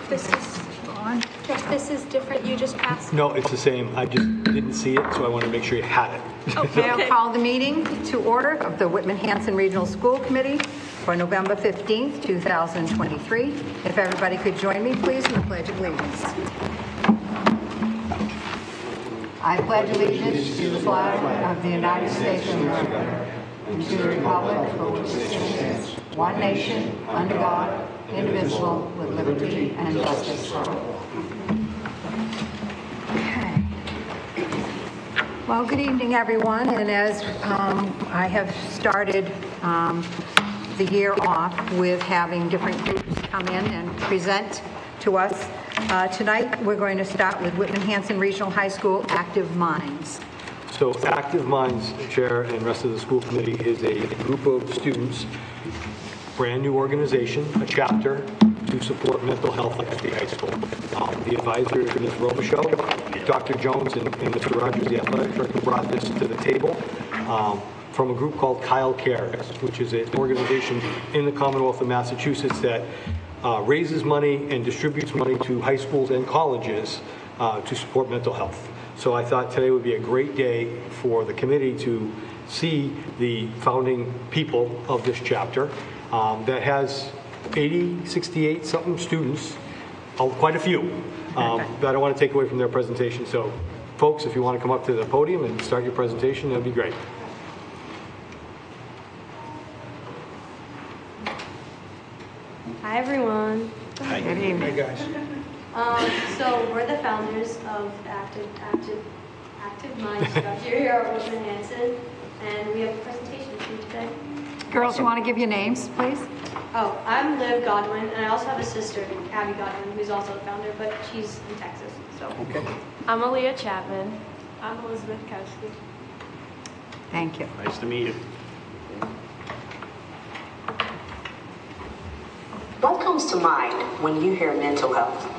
This is on. If this is different, you just passed. No, it's the same. I just didn't see it, so I wanted to make sure you had it. Okay. I'll call the meeting to order of the Whitman-Hanson Regional School Committee for November 15th, 2023. If everybody could join me, please, in the Pledge of Allegiance. I pledge allegiance to the flag of the United States of America and to the republic for which it stands, one nation, under God, indivisible, with liberty and justice for all. Okay. Well, good evening, everyone. And as I have started the year off with having different groups come in and present to us, tonight we're going to start with Whitman-Hanson Regional High School Active Minds. So Active Minds, Chair and rest of the school committee, is a group of students, brand new organization, a chapter to support mental health at the high school. The advisor is Ms. Robichaud, Dr. Jones, and Mr. Rogers, the athletic director, brought this to the table from a group called Kyle Cares, which is an organization in the Commonwealth of Massachusetts that raises money and distributes money to high schools and colleges to support mental health. So I thought today would be a great day for the committee to see the founding people of this chapter that has 80, 68 something students, quite a few, that I don't want to take away from their presentation. So folks, if you want to come up to the podium and start your presentation, that'd be great. Hi everyone. Hi. Good evening. Hi guys. So we're the founders of Active Minds chapter here at Whitman-Hanson, and we have a presentation for you today. Girls, you want to give your names, please? Oh, I'm Liv Godwin, and I also have a sister, Abby Godwin, who's also the founder, but she's in Texas. So. Okay. I'm Aaliyah Chapman. I'm Elizabeth Kowski. Thank you. Nice to meet you. What comes to mind when you hear mental health?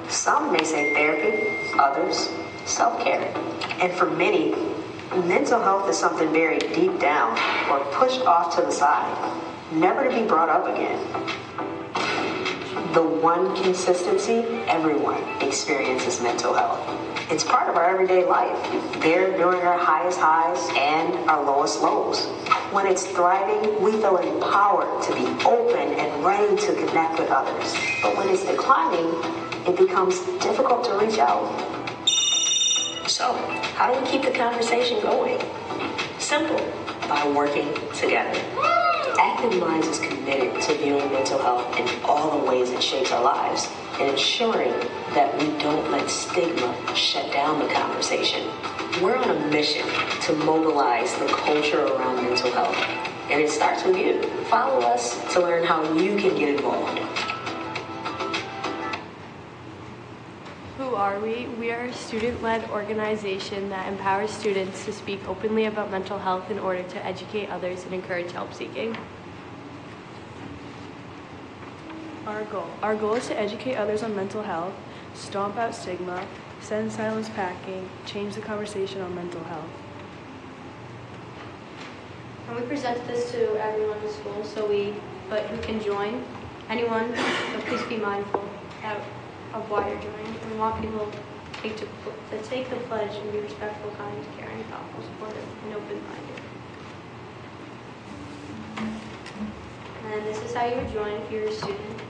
Some may say therapy, others self-care. And for many, mental health is something very deep down or pushed off to the side, never to be brought up again. The one consistency, everyone experiences mental health. It's part of our everyday life, there during our highest highs and our lowest lows. When it's thriving, we feel empowered to be open and ready to connect with others. But when it's declining, it becomes difficult to reach out. So, how do we keep the conversation going? Simple, by working together. Active Minds is committed to viewing mental health in all the ways it shapes our lives and ensuring that we don't let stigma shut down the conversation. We're on a mission to mobilize the culture around mental health, and it starts with you. Follow us to learn how you can get involved. Who are we? We are a student-led organization that empowers students to speak openly about mental health in order to educate others and encourage help seeking. Our goal is to educate others on mental health, stomp out stigma, send silence packing, change the conversation on mental health. And we presented this to everyone in the school, but who can join? Anyone, but please be mindful of why you're joining. And we want people to take the pledge and be respectful, kind, caring, thoughtful, supportive, and open-minded. And this is how you would join if you're a student.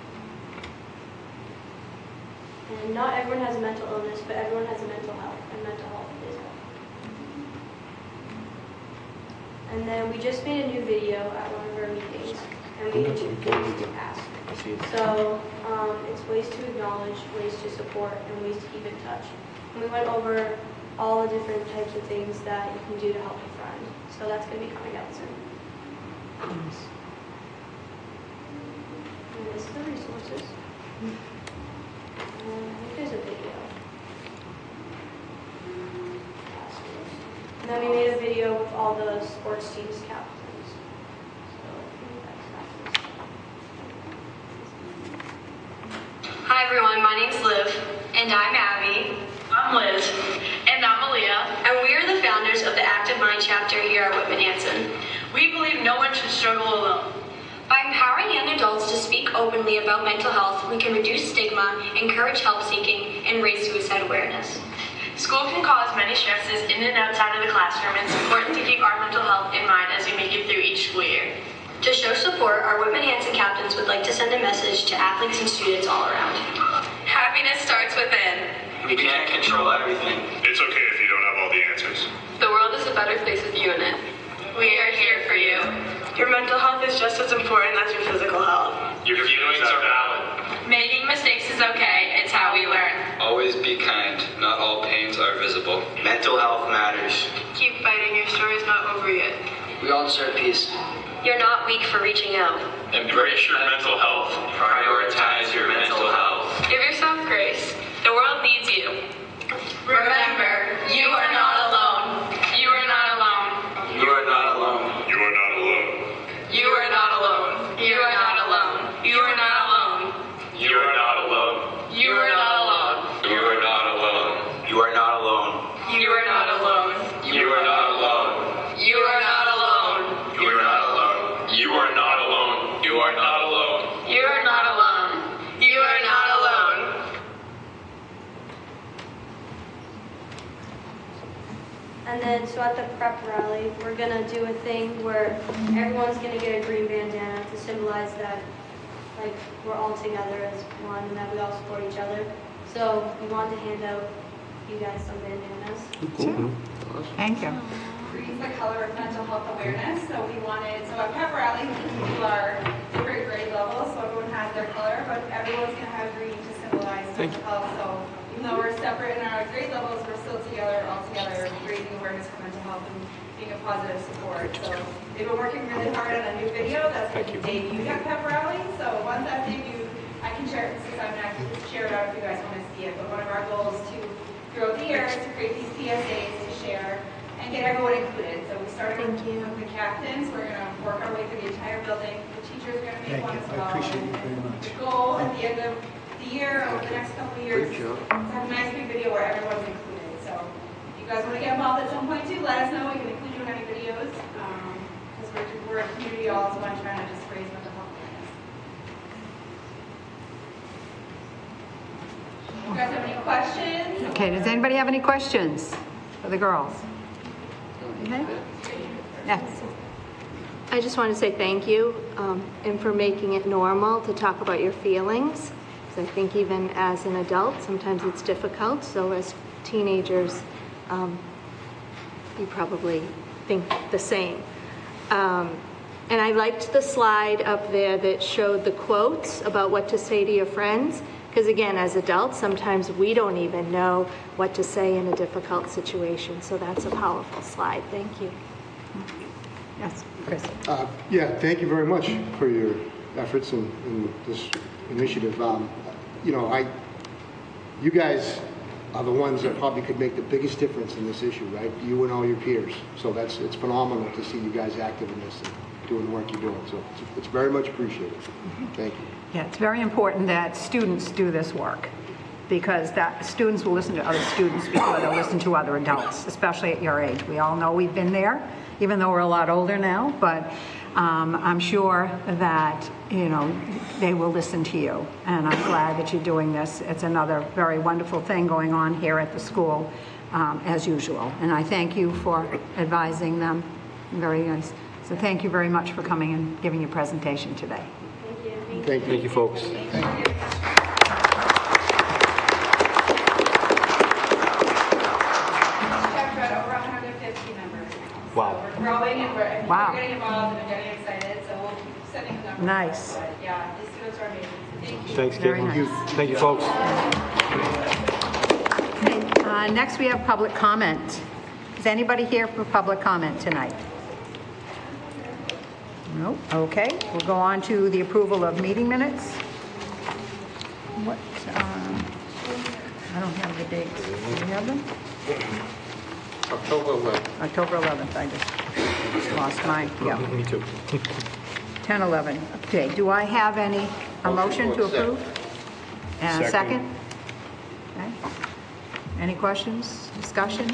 And not everyone has a mental illness, but everyone has a mental health, and mental health is health. And then we just made a new video at one of our meetings, and we introduced Ask. So it's ways to acknowledge, ways to support, and ways to keep in touch. And we went over all the different types of things that you can do to help a friend. So that's going to be coming out soon. And this is the resources. I think there's a video. And then we made a video with all the sports teams captains. So I think that's Hi everyone, my name's Liv. And I'm Abby. I'm Liz. And I'm Aaliyah. And we are the founders of the Active Mind chapter here at Whitman-Hanson. We believe no one should struggle alone. By empowering young adults to speak openly about mental health, we can reduce stigma, encourage help seeking, and raise suicide awareness. School can cause many stresses in and outside of the classroom, and it's important to keep our mental health in mind as we make it through each school year. To show support, our Whitman-Hanson captains would like to send a message to athletes and students all around. Happiness starts within. We can't control everything. It's okay if you don't have all the answers. The world is a better place with you in it. We are here for you. Your mental health is just as important as your physical health. Your feelings are valid. Making mistakes is okay. It's how we learn. Always be kind. Not all pains are visible. Mental health matters. Keep fighting. Your story's not over yet. We all deserve peace. You're not weak for reaching out. Embrace your mental health. Prioritize your mental health. Give yourself grace. The world needs you. Remember, you are not alone. You are not alone. You are not alone. You are not alone. You are not alone. You are not alone. You are not alone. You are not alone. You are not alone. You are not alone. You are not alone. You are not alone. You are not alone. You are not alone. You are not alone. You are not alone. You are not alone. You are not alone. You are not alone. And then, so at the prep rally, we're gonna do a thing where everyone's gonna get a green bandana to symbolize that, like, we're all together as one and that we all support each other. So we wanted to hand out you guys some bandanas. Thank you. Green's the color of mental health awareness, so we wanted, so at pep rally, we can do our different grade levels, so everyone has their color, but everyone's gonna have green to symbolize mental health. So even though we're separate in our grade levels, we're still together, all together, raising awareness for mental health and being a positive support. So they've been working really hard on a new video that's going to be debuted at pep rally. So once that's debuted, I can share it since I'm not going to share it out if you guys want to see it. But one of our goals throughout the year is to create these PSAs to share and get everyone included. So we started with the captains. We're going to work our way through the entire building. The teachers are going to make one as well. I appreciate it very much. The goal at the end of the year, over the next couple of years, is to have a nice big video where everyone's included. So if you guys want to get involved at some point too, let us know. We can include you in any videos. Because we're a community all as one trying to just raise mental health awareness. You guys have any questions? Okay, does anybody have any questions for the girls? Okay. Yes. I just want to say thank you, and for making it normal to talk about your feelings. Because I think even as an adult, sometimes it's difficult. So as teenagers, you probably think the same. And I liked the slide up there that showed the quotes about what to say to your friends. Because again, as adults, sometimes we don't even know what to say in a difficult situation. So that's a powerful slide. Thank you. Yes, Chris. Yeah, thank you very much for your efforts in this initiative. You guys are the ones that probably could make the biggest difference in this issue, right? You and all your peers. So it's phenomenal to see you guys active in this and doing the work you're doing. So it's very much appreciated. Thank you. Yeah, it's very important that students do this work, because that students will listen to other students before they'll listen to other adults, especially at your age. We all know we've been there, even though we're a lot older now, but I'm sure that, they will listen to you. And I'm glad that you're doing this. It's another very wonderful thing going on here at the school, as usual. And I thank you for advising them. Very nice. So thank you very much for coming and giving your presentation today. Thank you. Thank you, folks. Thank you. Wow. So we're growing and we're getting involved and we're getting excited. So we'll keep sending the numbers. Nice. But yeah, these students are amazing. So thank you. Thanks, Very Kate. nice. Thank you, folks. Okay, next we have public comment. Is anybody here for public comment tonight? Nope. Okay, we'll go on to the approval of meeting minutes. What, I don't have the dates. Do you have them? October 11th. October 11th, I just lost mine, yeah. Me too. 10/11. Okay, do I have a motion to approve? And a second? Okay. Any questions, discussion?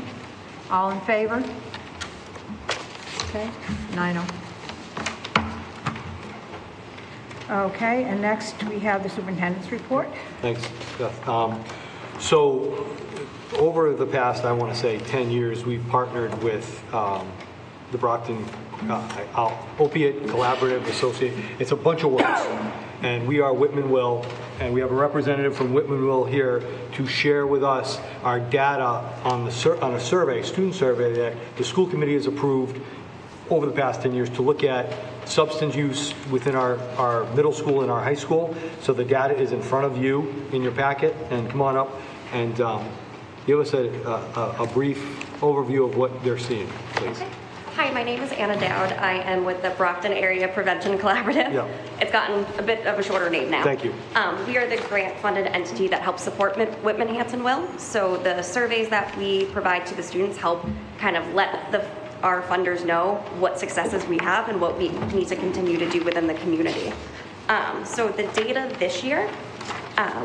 All in favor? Okay, 9-0. Okay, and next we have the superintendent's report. Thanks, Beth. So over the past, I want to say 10 years, we've partnered with the Brockton Opiate Collaborative Association. It's a bunch of words. And we are Whitman-Will, and we have a representative from Whitman-Will here to share with us our data on a survey, student survey that the school committee has approved over the past 10 years to look at substance use within our middle school and our high school. So the data is in front of you in your packet, and come on up and give us a brief overview of what they're seeing, please. Hi, my name is Anna Dowd. I am with the Brockton Area Prevention Collaborative. Yeah. It's gotten a bit of a shorter name now. Thank you. We are the grant-funded entity that helps support Whitman-Hanson Will. So the surveys that we provide to the students help kind of let our funders know what successes we have and what we need to continue to do within the community. So the data this year,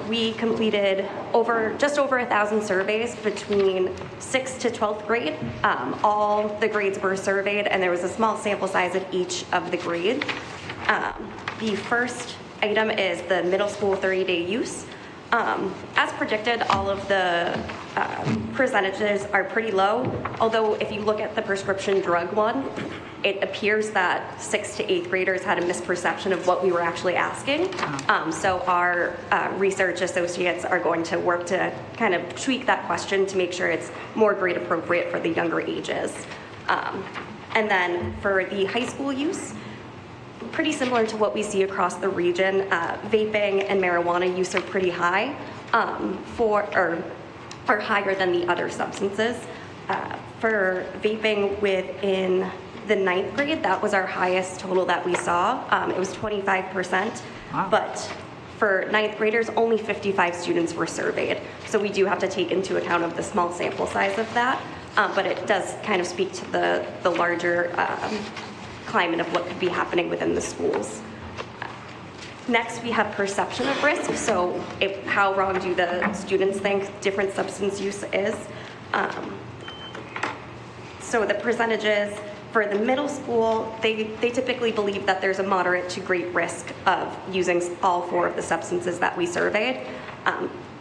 we completed just over 1,000 surveys between 6th to 12th grade. All the grades were surveyed, and there was a small sample size of each of the grades. The first item is the middle school 30-day use. As predicted, all of the percentages are pretty low, although if you look at the prescription drug one, it appears that 6th to 8th graders had a misperception of what we were actually asking. So our research associates are going to work to kind of tweak that question to make sure it's more grade appropriate for the younger ages. And then for the high school use, pretty similar to what we see across the region, vaping and marijuana use are pretty high, are higher than the other substances. For vaping within the 9th grade, that was our highest total that we saw. It was 25%, wow. But for 9th graders, only 55 students were surveyed. So we do have to take into account of the small sample size of that, but it does kind of speak to the larger climate of what could be happening within the schools. Next, we have perception of risk. So how wrong do the students think different substance use is? So the percentages for the middle school, they typically believe that there's a moderate to great risk of using all 4 of the substances that we surveyed.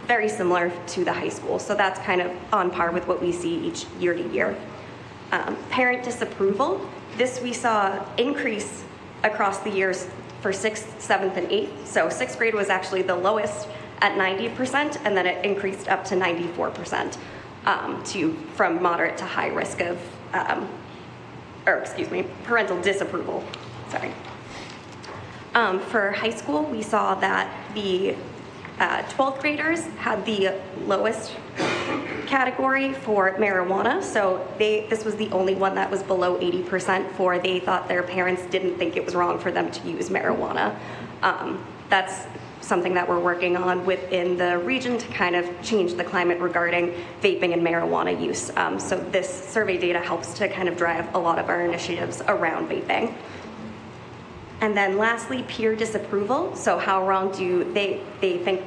Very similar to the high school. So that's kind of on par with what we see each year to year. Parent disapproval. This we saw increase across the years for 6th, 7th, and 8th. So 6th grade was actually the lowest at 90%, and then it increased up to 94% from moderate to high risk of, parental disapproval. Sorry. For high school, we saw that the 12th graders had the lowest category for marijuana. So this was the only one that was below 80% for they thought their parents didn't think it was wrong for them to use marijuana. That's something that we're working on within the region to kind of change the climate regarding vaping and marijuana use. So this survey data helps to kind of drive a lot of our initiatives around vaping. And then lastly, peer disapproval. So how wrong do they think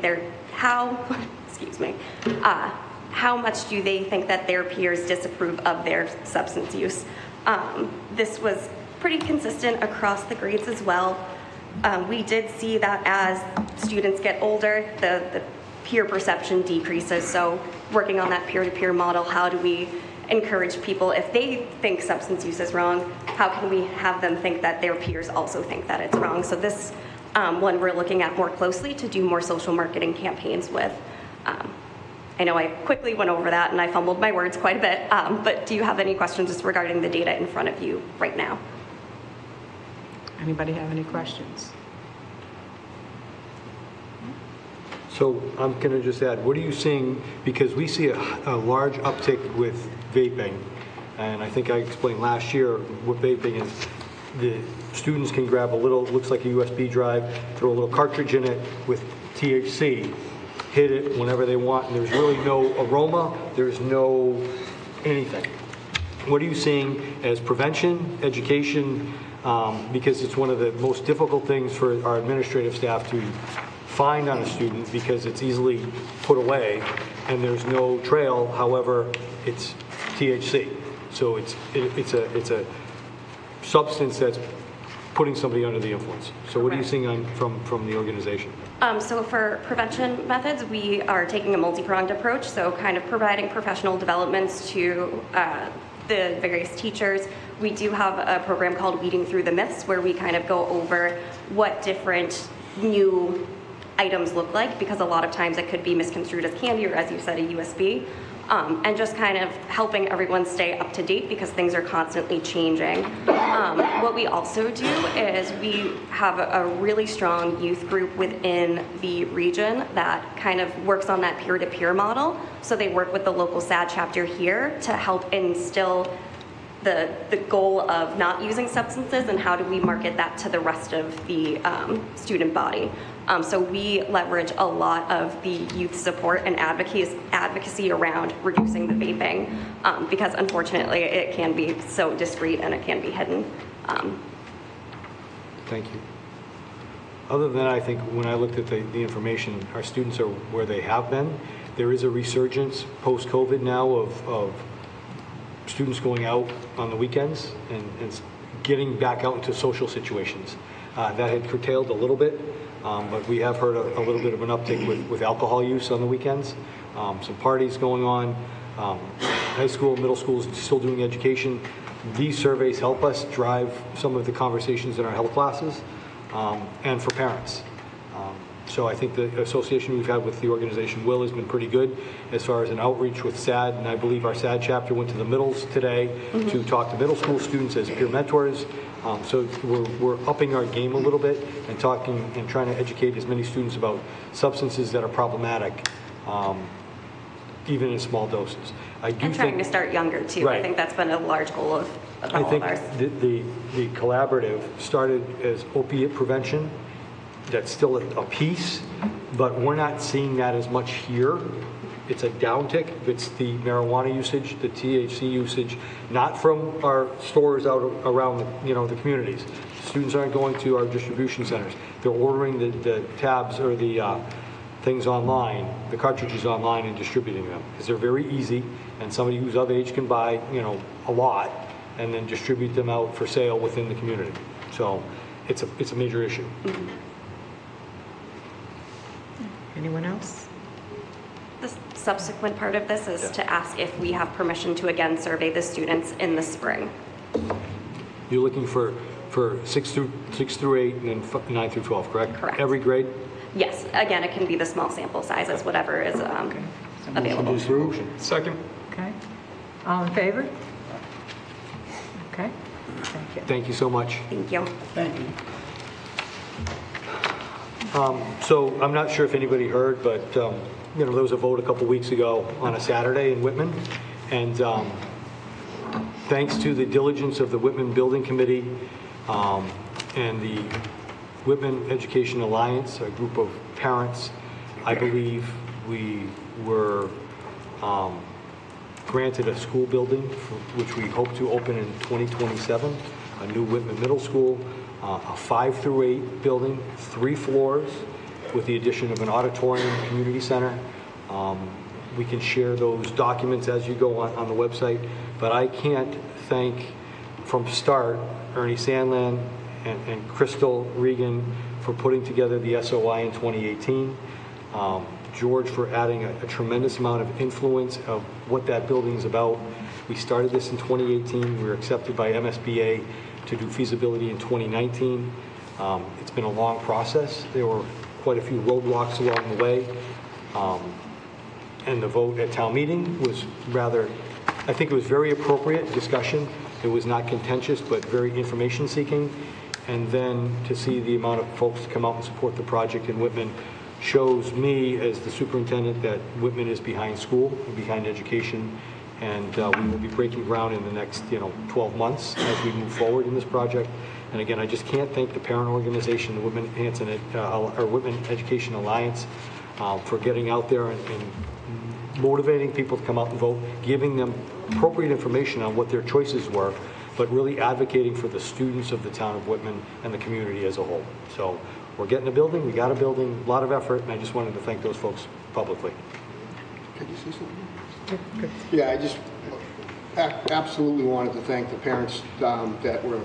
how much do they think that their peers disapprove of their substance use? This was pretty consistent across the grades as well. We did see that as students get older, the peer perception decreases. So working on that peer-to-peer model, how do we encourage people, if they think substance use is wrong, how can we have them think that their peers also think that it's wrong? So this one we're looking at more closely to do more social marketing campaigns with. I know I quickly went over that and I fumbled my words quite a bit, but do you have any questions just regarding the data in front of you right now? Anybody have any questions? So I'm going to just add, what are you seeing, because we see a large uptick with vaping, and I think I explained last year what vaping is. The students can grab a little, looks like a USB drive, throw a little cartridge in it with THC, hit it whenever they want, and there's really no aroma, there's no anything. What are you seeing as prevention, education, because it's one of the most difficult things for our administrative staff to find on a student because it's easily put away and there's no trail. However, it's THC, so it's a substance that's putting somebody under the influence. So what are you seeing from the organization? So for prevention methods, we are taking a multi-pronged approach, so kind of providing professional developments to the various teachers. We do have a program called Weeding Through the Myths, where we kind of go over what different new items look like, because a lot of times it could be misconstrued as candy or, as you said, a USB. And just kind of helping everyone stay up to date because things are constantly changing. What we also do is we have a really strong youth group within the region that kind of works on that peer-to-peer model. So they work with the local SAD chapter here to help instill the goal of not using substances and how do we market that to the rest of the student body. So we leverage a lot of the youth support and advocacy around reducing the vaping because unfortunately it can be so discreet and it can be hidden. Thank you. Other than that, I think when I looked at the information, our students are where they have been. There is a resurgence post-COVID now of students going out on the weekends and getting back out into social situations. That had curtailed a little bit, but we have heard a little bit of an uptick with alcohol use on the weekends. Some parties going on. High school, middle schools still doing education. These surveys help us drive some of the conversations in our health classes and for parents. So I think the association we've had with the organization WILL has been pretty good as far as an outreach with SAD, and I believe our SAD chapter went to the middles today to talk to middle school students as peer mentors. So we're upping our game a little bit and talking and trying to educate as many students about substances that are problematic, even in small doses. I do and trying to start younger too. Right. I think that's been a large goal of all of ours. I think the collaborative started as opiate prevention. That's still a piece, but we're not seeing that as much here. It's a downtick. It's the marijuana usage, the THC usage, not from our stores out around the communities. Students aren't going to our distribution centers. They're ordering the tabs or the things online, the cartridges online, and distributing them because they're very easy. And somebody who's of age can buy a lot and then distribute them out for sale within the community. So it's a major issue. Mm-hmm. Anyone else? The subsequent part of this is to ask if we have permission to again survey the students in the spring. You're looking for 6 through 8 and then 9 through 12, correct? Correct. Every grade? Yes. Again, it can be the small sample sizes, whatever is available. Second. Okay. All in favor? Okay. Thank you. Thank you so much. Thank you. Thank you. So I'm not sure if anybody heard, but there was a vote a couple weeks ago on a Saturday in Whitman, and thanks to the diligence of the Whitman Building Committee and the Whitman Education Alliance, a group of parents, I believe we were granted a school building which we hope to open in 2027, a new Whitman Middle School. A 5 through 8 building, 3 floors, with the addition of an auditorium, community center. We can share those documents as you go on the website, but I can't thank from start Ernie Sandland and Crystal Regan for putting together the SOI in 2018. George for adding a tremendous amount of influence of what that building is about. We started this in 2018. We were accepted by MSBA to do feasibility in 2019. It's been a long process. There were quite a few roadblocks along the way. And the vote at town meeting was I think it was very appropriate discussion. It was not contentious, but very information seeking. And then to see the amount of folks come out and support the project in Whitman shows me as the superintendent that Whitman is behind school and behind education. And we will be breaking ground in the next 12 months as we move forward in this project. And again, I just can't thank the parent organization, the Whitman-Hanson or Whitman Education Alliance, for getting out there and motivating people to come out and vote, giving them appropriate information on what their choices were, but really advocating for the students of the town of Whitman and the community as a whole. So we're getting a building, we got a building, a lot of effort, and I just wanted to thank those folks publicly. Can you say something? Yeah, I just absolutely wanted to thank the parents that were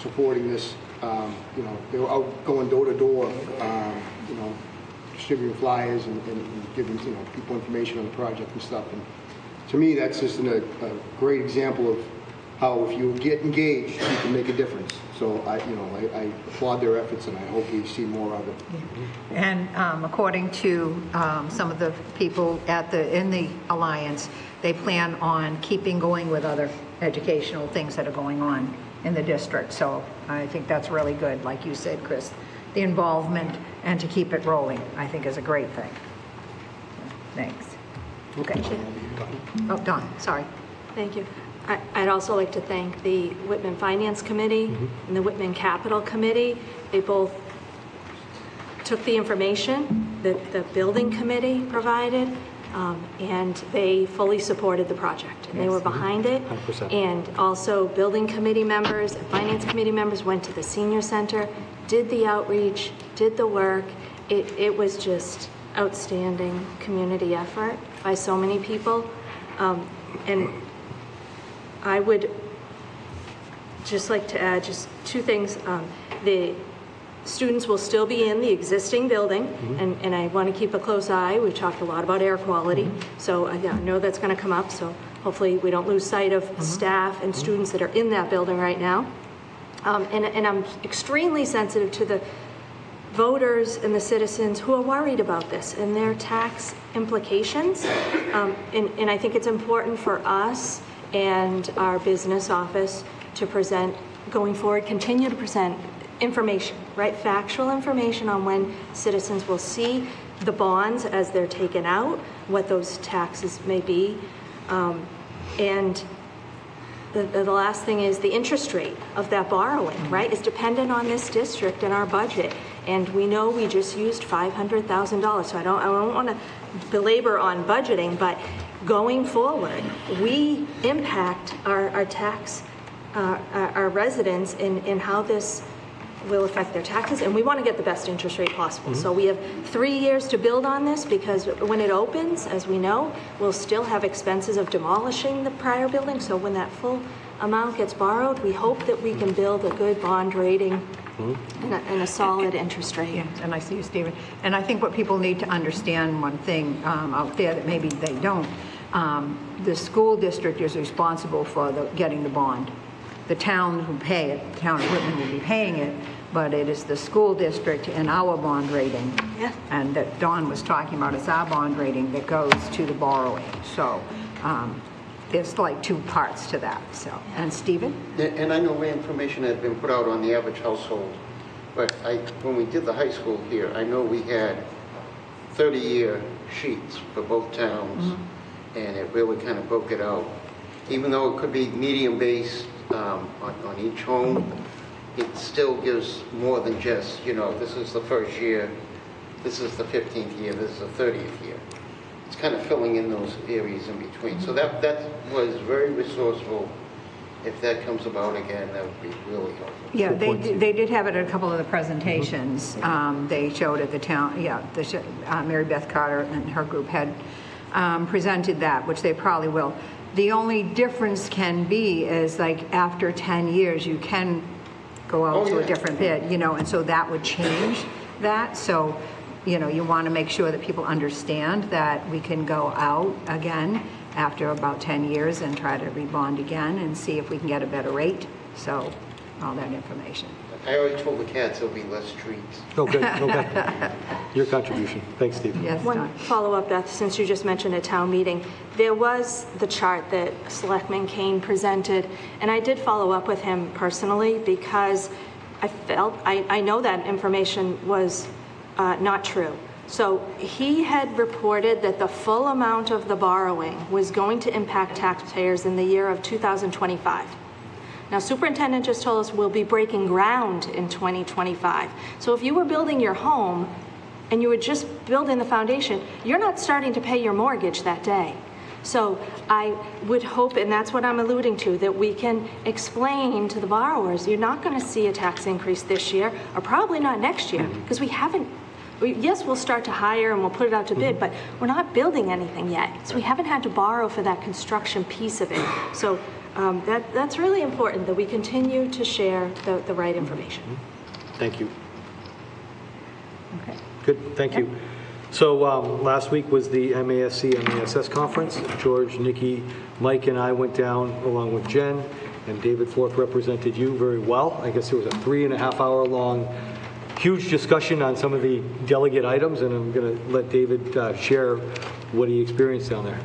supporting this You know, they were out going door to door, you know, distributing flyers and giving, you know, people information on the project and stuff. And to me, that's just a great example of how if you get engaged, you can make a difference. So I applaud their efforts, and I hope we see more of it. Yeah. And according to some of the people in the Alliance, they plan on keeping going with other educational things that are going on in the district. So I think that's really good, like you said, Chris. The involvement and to keep it rolling, I think, is a great thing. Thanks. Okay. Oh, Dawn, sorry. Thank you. I'd also like to thank the Whitman Finance Committee and the Whitman Capital Committee. They both took the information that the building committee provided, and they fully supported the project. And they were behind it. 100%. And also building committee members and finance committee members went to the senior center, did the outreach, did the work. It was just outstanding community effort by so many people. And I would just like to add just two things. The students will still be in the existing building, and I want to keep a close eye. We've talked a lot about air quality, so I know that's going to come up, so hopefully we don't lose sight of staff and students that are in that building right now. And I'm extremely sensitive to the voters and the citizens who are worried about this and their tax implications. And I think it's important for us and our business office to present, going forward, continue to present information, right? Factual information on when citizens will see the bonds as they're taken out, what those taxes may be. And the last thing is the interest rate of that borrowing, right, is dependent on this district and our budget. And we know we just used $500,000, so I don't want to belabor on budgeting, but going forward, we impact our tax, our residents in how this will affect their taxes, and we want to get the best interest rate possible. So we have 3 years to build on this, because when it opens, as we know, we'll still have expenses of demolishing the prior building. So when that full amount gets borrowed, we hope that we can build a good bond rating and a solid interest rate. Yes, and I see you, Stephen. And I think what people need to understand, one thing out there that maybe they don't, the school district is responsible for getting the bond. The town will pay it, the town of Whitman will be paying it, but it is the school district and our bond rating, and that Dawn was talking about, is our bond rating that goes to the borrowing. So there's like two parts to that. So, and Stephen? And I know information had been put out on the average household, but when we did the high school here, I know we had 30-year sheets for both towns, and it really kind of broke it out. Even though it could be medium-based on each home, it still gives more than just, you know, this is the first year, this is the 15th year, this is the 30th year. It's kind of filling in those areas in between. So that was very resourceful. If that comes about again, that would be really helpful. Yeah, they did have it at a couple of the presentations. They showed at the town, Mary Beth Carter and her group had presented that, which they probably will. The only difference can be is like after 10 years, you can go out to a different bid, you know, and so that would change that. So, you know, you want to make sure that people understand that we can go out again after about 10 years and try to rebond again and see if we can get a better rate. So, all that information. I already told the cats there'll be less treats. Okay, okay. Your contribution. Thanks, Steve. Yes, one follow-up, Beth, since you just mentioned a town meeting. There was the chart that Selectman Kane presented, and I did follow up with him personally because I know that information was not true. So he had reported that the full amount of the borrowing was going to impact taxpayers in the year of 2025. Now, Superintendent just told us we'll be breaking ground in 2025. So if you were building your home and you were just building the foundation, you're not starting to pay your mortgage that day. So I would hope, and that's what I'm alluding to, that we can explain to the borrowers, you're not going to see a tax increase this year, or probably not next year, because yes, we'll start to hire and we'll put it out to bid, but we're not building anything yet. So we haven't had to borrow for that construction piece of it. So that's really important that we continue to share the right information. Thank you. Okay. Good, thank you. So last week was the MASC-MASS conference. George, Nikki, Mike, and I went down along with Jen, and David Forth represented you very well. I guess there was a 3.5-hour long huge discussion on some of the delegate items, and I'm going to let David share what he experienced down there.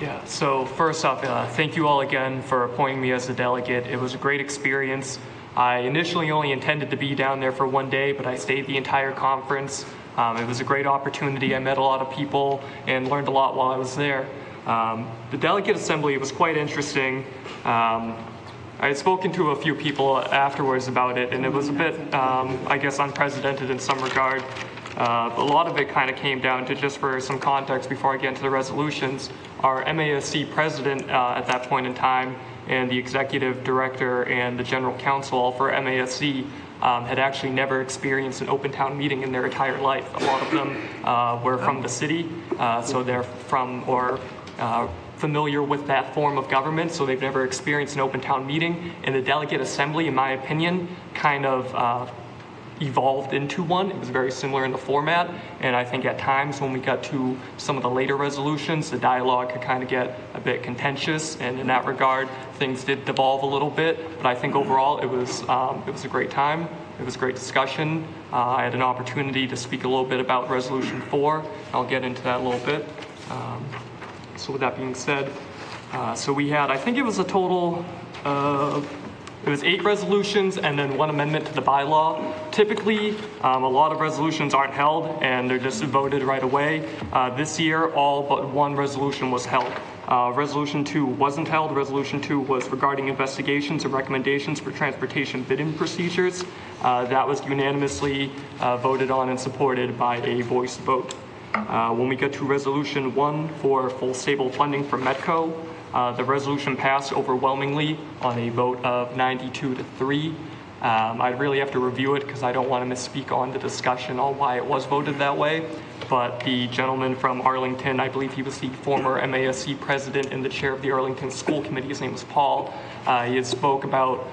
Yeah, so first off, thank you all again for appointing me as a delegate. It was a great experience. I initially only intended to be down there for one day, but I stayed the entire conference. It was a great opportunity. I met a lot of people and learned a lot while I was there. The delegate assembly was quite interesting. I had spoken to a few people afterwards about it, and it was a bit, I guess, unprecedented in some regard. A lot of it kind of came down to, just for some context before I get into the resolutions, our MASC president at that point in time and the executive director and the general counsel all for MASC had actually never experienced an open town meeting in their entire life. A lot of them were from the city, so they're from or familiar with that form of government, so they've never experienced an open town meeting. And the delegate assembly, in my opinion, kind of evolved into one. It was very similar in the format, and I think at times when we got to some of the later resolutions, the dialogue could kind of get a bit contentious, and in that regard, things did devolve a little bit. But I think overall it was a great time. It was a great discussion. I had an opportunity to speak a little bit about Resolution 4. I'll get into that a little bit. So with that being said, so we had, I think it was a total it was 8 resolutions and then 1 amendment to the bylaw. Typically, a lot of resolutions aren't held and they're just voted right away. This year, all but 1 resolution was held. Resolution 2 wasn't held. Resolution 2 was regarding investigations and recommendations for transportation bidding procedures. That was unanimously voted on and supported by a voice vote. When we get to Resolution 1 for full stable funding for Metco, the resolution passed overwhelmingly on a vote of 92-3. I'd really have to review it because I don't want to misspeak on the discussion on why it was voted that way. But the gentleman from Arlington, I believe he was the former MASC president and the chair of the Arlington School Committee, his name was Paul. He had spoke about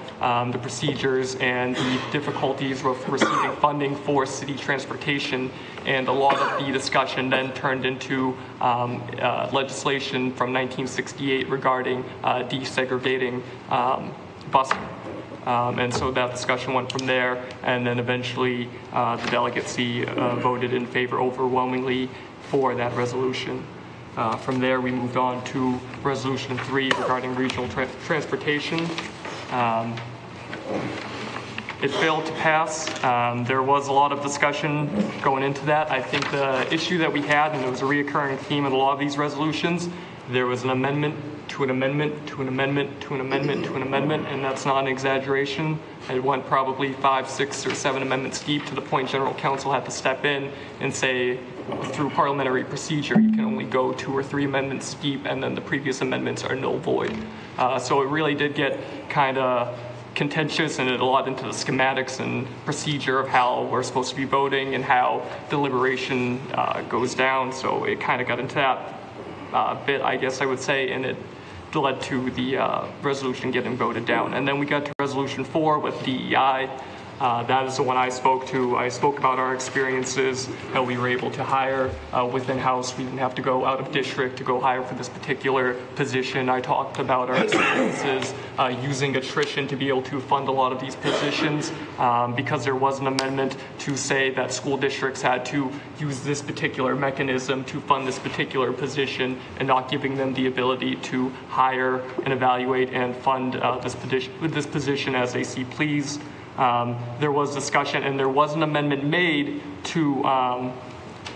the procedures and the difficulties with receiving funding for city transportation, and a lot of the discussion then turned into legislation from 1968 regarding desegregating busing. And so that discussion went from there, and then eventually the delegacy voted in favor overwhelmingly for that resolution. From there, we moved on to Resolution 3 regarding regional transportation. It failed to pass. There was a lot of discussion going into that. I think the issue that we had, and it was a reoccurring theme in a lot of these resolutions, there was an amendment to an amendment to an amendment to an amendment to an amendment, and that's not an exaggeration. It went probably 5, 6, or 7 amendments deep, to the point General Counsel had to step in and say, through parliamentary procedure, you can only go 2 or 3 amendments deep, and then the previous amendments are null void. So it really did get kind of contentious, and it a lot into the schematics and procedure of how we're supposed to be voting and how deliberation goes down. So it kind of got into that bit, I guess I would say, and it led to the resolution getting voted down. And then we got to Resolution 4 with DEI. That is the one I spoke to. I spoke about our experiences, how we were able to hire within house. We didn't have to go out of district to go hire for this particular position. I talked about our experiences using attrition to be able to fund a lot of these positions, because there was an amendment to say that school districts had to use this particular mechanism to fund this particular position, and not giving them the ability to hire and evaluate and fund this position as they see please. There was discussion, and there was an amendment made to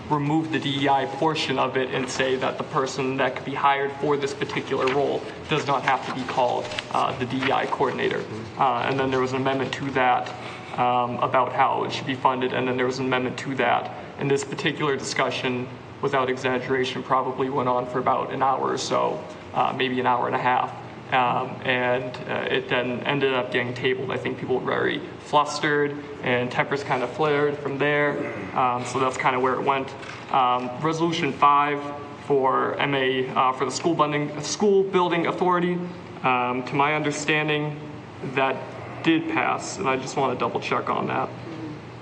remove the DEI portion of it and say that the person that could be hired for this particular role does not have to be called the DEI coordinator. And then there was an amendment to that about how it should be funded, and then there was an amendment to that. And this particular discussion, without exaggeration, probably went on for about an hour or so, maybe an hour and a half. It then ended up getting tabled. I think people were very flustered and tempers kind of flared from there. So that's kind of where it went. Resolution 5 for for the school building authority. To my understanding, that did pass, and I just want to double check on that.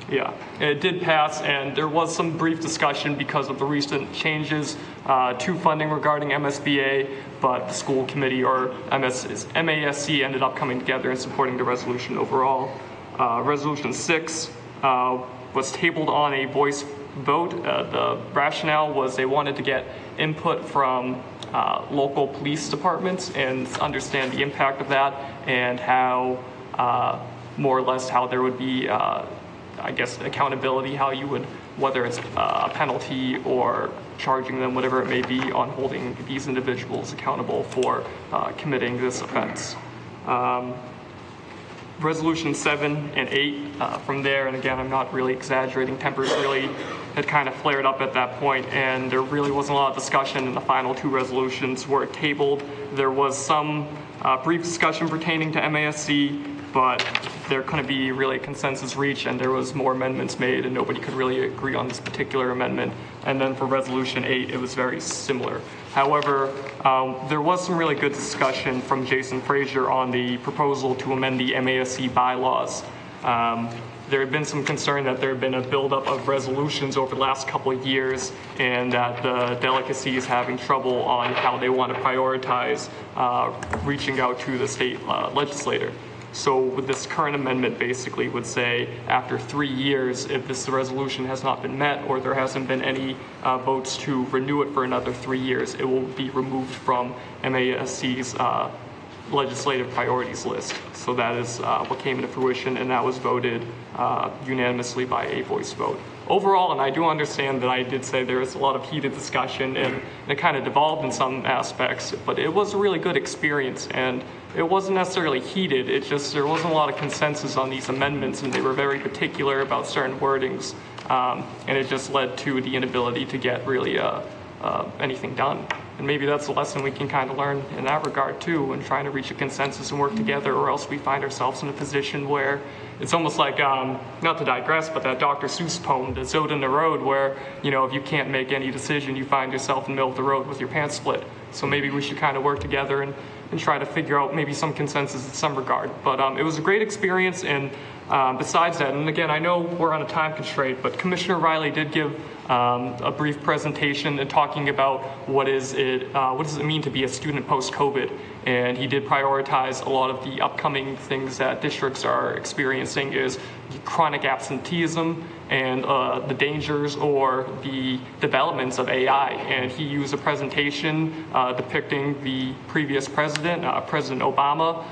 Yeah, it did pass, and there was some brief discussion because of the recent changes to funding regarding MSBA, but the school committee, or MASC, ended up coming together and supporting the resolution overall. Resolution 6 was tabled on a voice vote. The rationale was they wanted to get input from local police departments and understand the impact of that, and how, more or less, how there would be I guess accountability, how you would, whether it's a penalty or charging them, whatever it may be, on holding these individuals accountable for committing this offense. Resolution 7 and 8 from there, and again, I'm not really exaggerating, tempers really had kind of flared up at that point, and there really wasn't a lot of discussion, and the final 2 resolutions were tabled. There was some brief discussion pertaining to MASC, but there couldn't be really a consensus reached, and there was more amendments made, and nobody could really agree on this particular amendment. And then for Resolution 8, it was very similar. However, there was some really good discussion from Jason Frazier on the proposal to amend the MASC bylaws. There had been some concern that there had been a buildup of resolutions over the last couple of years, and that the delegacy is having trouble on how they want to prioritize reaching out to the state legislator. So with this current amendment basically would say after 3 years, if this resolution has not been met or there hasn't been any votes to renew it for another 3 years, it will be removed from MASC's legislative priorities list. So that is what came into fruition, and that was voted unanimously by a voice vote. Overall, and I do understand that I did say there was a lot of heated discussion and it kind of devolved in some aspects, but it was a really good experience, and it wasn't necessarily heated, it just, there wasn't a lot of consensus on these amendments, and they were very particular about certain wordings, and it just led to the inability to get really anything done. And maybe that's a lesson we can kind of learn in that regard too, and trying to reach a consensus and work together, or else we find ourselves in a position where it's almost like, not to digress, but that Dr. Seuss poem, The Zod in the Road, where, you know, if you can't make any decision, you find yourself in the middle of the road with your pants split. So maybe we should kind of work together and try to figure out maybe some consensus in some regard. But it was a great experience, and besides that, and again, I know we're on a time constraint, but Commissioner Riley did give a brief presentation and talking about what does it mean to be a student post-COVID, and he did prioritize a lot of the upcoming things that districts are experiencing is chronic absenteeism and the dangers or the developments of AI. And he used a presentation depicting the previous president, President Obama,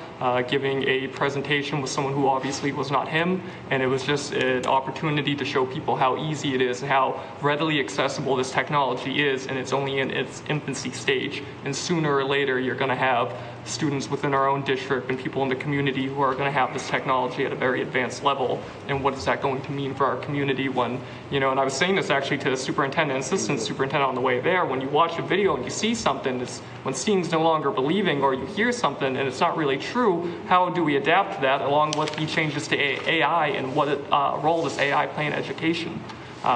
giving a presentation with someone who obviously was not him, and it was just an opportunity to show people how easy it is and how readily accessible this technology is, and it's only in its infancy stage. And sooner or later, you're going to have students within our own district and people in the community who are going to have this technology at a very advanced level. And what is that going to mean for our community when, you know, and I was saying this actually to the superintendent and assistant superintendent on the way there, when you watch a video and you see something, it's, when seeing's no longer believing, or you hear something and it's not really true, how do we adapt to that along with the changes to AI and what role does AI play in education?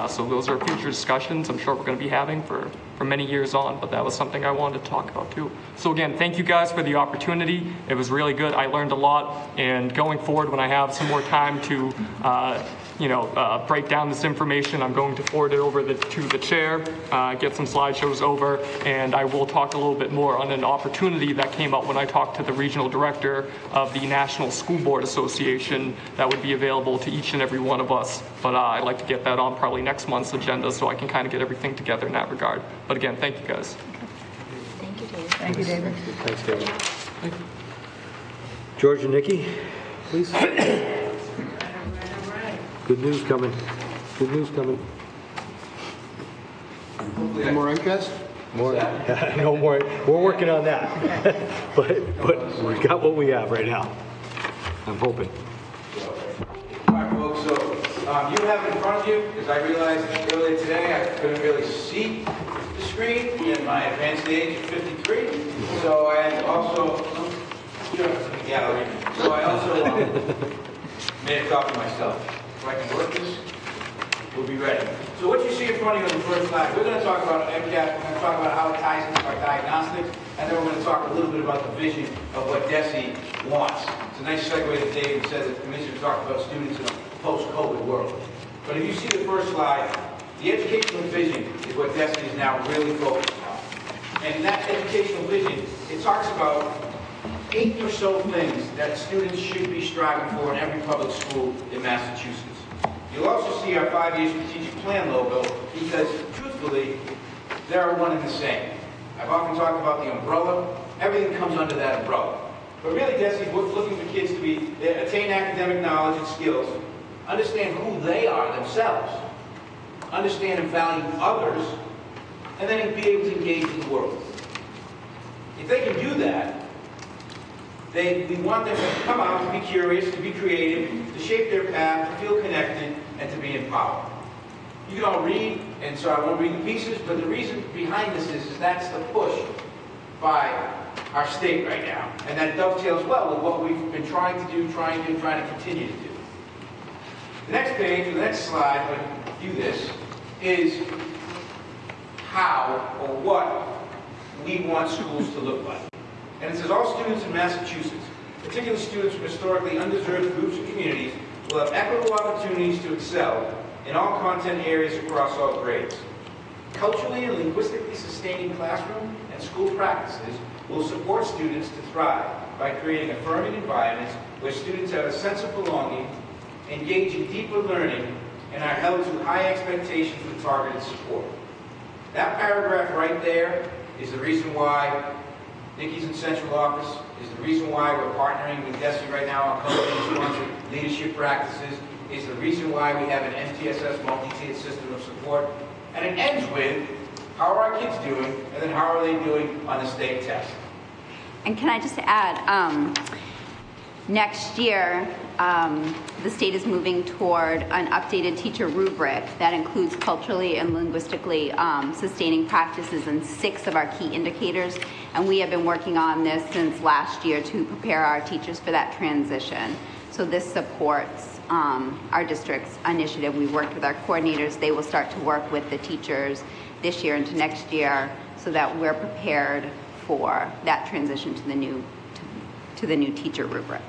So those are future discussions I'm sure we're going to be having for many years on, but that was something I wanted to talk about too. So again, thank you guys for the opportunity. It was really good. I learned a lot, and going forward when I have some more time to break down this information, I'm going to forward it over to the chair, get some slideshows over, and I will talk a little bit more on an opportunity that came up when I talked to the regional director of the National School Board Association that would be available to each and every one of us. But I'd like to get that on probably next month's agenda so I can kind of get everything together in that regard. But again, thank you guys. Thank you, David. Thank you, David. Thanks, David. George and Nikki, please. Good news coming. Good news coming. No more MCAS? More. No more. We're working on that. but we got what we have right now. I'm hoping. All right, folks. So you have in front of you, because I realized earlier today I couldn't really see the screen in my advanced age of 53. So I also made a copy myself. If I can work this, we'll be ready. So what you see in front of you in the first slide, we're going to talk about MCAS, we're going to talk about how it ties into our diagnostics, and then we're going to talk a little bit about the vision of what DESE wants. It's a nice segue that David said that the commission talked about students in a post-COVID world. But if you see the first slide, the educational vision is what Destiny is now really focused on. And in that educational vision, it talks about 8 or so things that students should be striving for in every public school in Massachusetts. You'll also see our 5-year strategic plan logo because, truthfully, they're one and the same. I've often talked about the umbrella. Everything comes under that umbrella. But really, Destiny's looking for kids to attain academic knowledge and skills, understand who they are themselves, understand and value others, and then be able to engage in the world. If they can do that, we want them to come out, to be curious, to be creative, to shape their path, to feel connected, and to be empowered. You can all read, and so I won't read the pieces, but the reason behind this is that's the push by our state right now. And that dovetails well with what we've been trying to do, trying to continue to do. The next page, or the next slide, when you do this, is how or what we want schools to look like. And it says all students in Massachusetts, particularly students from historically undeserved groups and communities, will have equitable opportunities to excel in all content areas across all grades. Culturally and linguistically sustaining classroom and school practices will support students to thrive by creating affirming environments where students have a sense of belonging, engage in deeper learning, and are held to high expectations with targeted support. That paragraph right there is the reason why Nikki's in central office, is the reason why we're partnering with Desi right now on company-sponsored leadership practices, is the reason why we have an MTSS multi-tiered system of support. And it ends with, how are our kids doing, and then how are they doing on the state test? And can I just add, next year, the state is moving toward an updated teacher rubric that includes culturally and linguistically sustaining practices in 6 of our key indicators. And we have been working on this since last year to prepare our teachers for that transition. So this supports our district's initiative. We worked with our coordinators. They will start to work with the teachers this year into next year so that we're prepared for that transition to the new teacher rubric.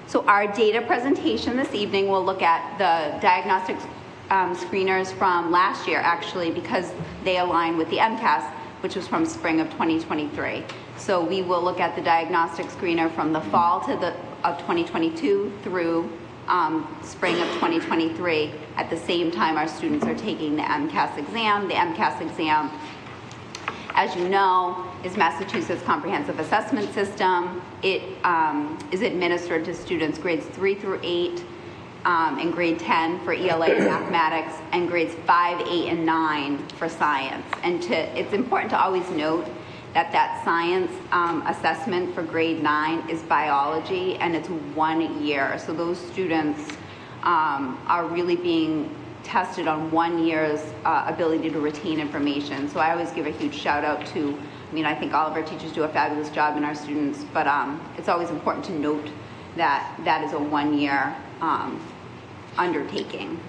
So our data presentation this evening will look at the diagnostic screeners from last year, actually, because they align with the MCAS, which was from spring of 2023. So we will look at the diagnostic screener from the fall of 2022 through spring of 2023. At the same time, our students are taking the MCAS exam. The MCAS exam, as you know, is Massachusetts Comprehensive Assessment System. It is administered to students grades 3 through 8 and grade 10 for ELA and mathematics, and grades 5, 8, and 9 for science. And it's important to always note that science assessment for grade 9 is biology, and it's 1 year. So those students are really being tested on 1 year's ability to retain information. So I always give a huge shout out to, I think all of our teachers do a fabulous job in our students, but it's always important to note that that is a 1 year undertaking.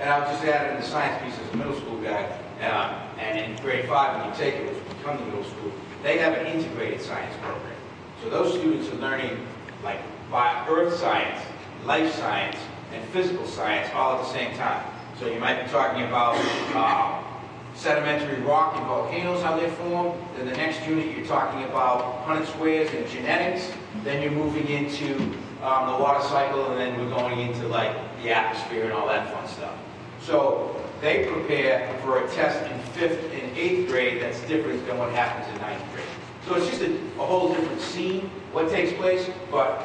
And I'll just add in the science piece as a middle school guy, and in grade 5 when you take it, which will become the middle school, they have an integrated science program. So those students are learning like earth science, life science, and physical science all at the same time. So you might be talking about sedimentary rock and volcanoes, how they form. Then the next unit you're talking about Punnett squares and genetics. Then you're moving into the water cycle, and then we're going into like the atmosphere and all that fun stuff. So they prepare for a test in 5th and 8th grade that's different than what happens in 9th grade. So it's just a whole different scene, what takes place, but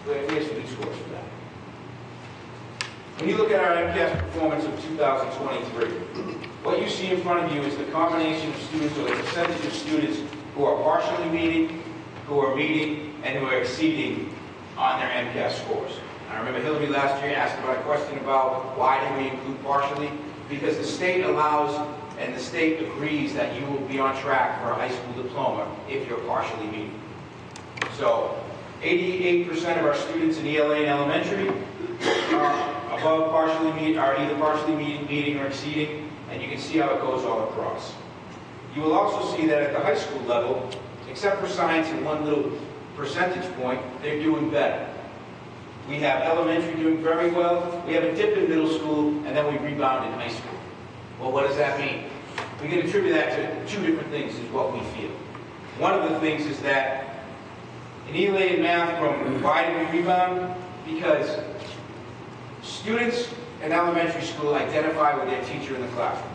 we have some good scores for that. When you look at our MCAS performance of 2023, what you see in front of you is the combination of students, or the percentage of students who are partially meeting, who are meeting, and who are exceeding on their MCAS scores. I remember Hillary last year asked about a question about why do we include partially? Because the state allows and the state agrees that you will be on track for a high school diploma if you're partially meeting. So 88% of our students in ELA and elementary are above partially meet, are either partially meeting or exceeding, and you can see how it goes all across. You will also see that at the high school level, except for science and one little percentage point, they're doing better. We have elementary doing very well. We have a dip in middle school, and then we rebound in high school. Well, what does that mean? We can attribute that to two different things is what we feel. One of the things is that in ELA and math, why did we rebound? Because students in elementary school identify with their teacher in the classroom.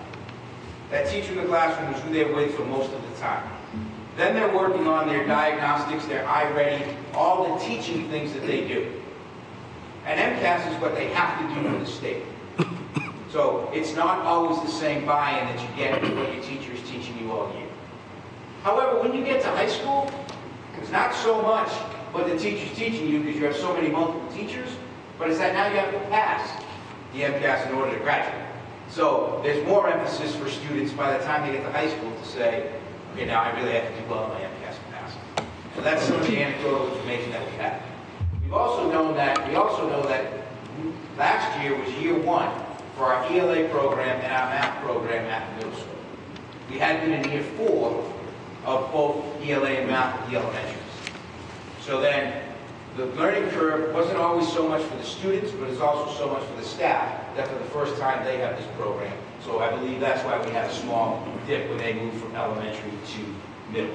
That teacher in the classroom is who they're with for most of the time. Then they're working on their diagnostics, their I-ready, all the teaching things that they do. And MCAS is what they have to do for the state. So it's not always the same buy-in that you get with what your teacher is teaching you all year. However, when you get to high school, it's not so much what the teacher's teaching you because you have so many multiple teachers, but it's that now you have to pass the MCAS in order to graduate. So there's more emphasis for students by the time they get to high school to say, okay, now I really have to do well on my MCAS and pass. So that's some of the anecdotal information that we have. We also know that last year was year one for our ELA program and our math program at the middle school. We had been in year 4 of both ELA and math at the elementaries. So then the learning curve wasn't always so much for the students, but it's also so much for the staff that for the first time they have this program. So I believe that's why we had a small dip when they moved from elementary to middle.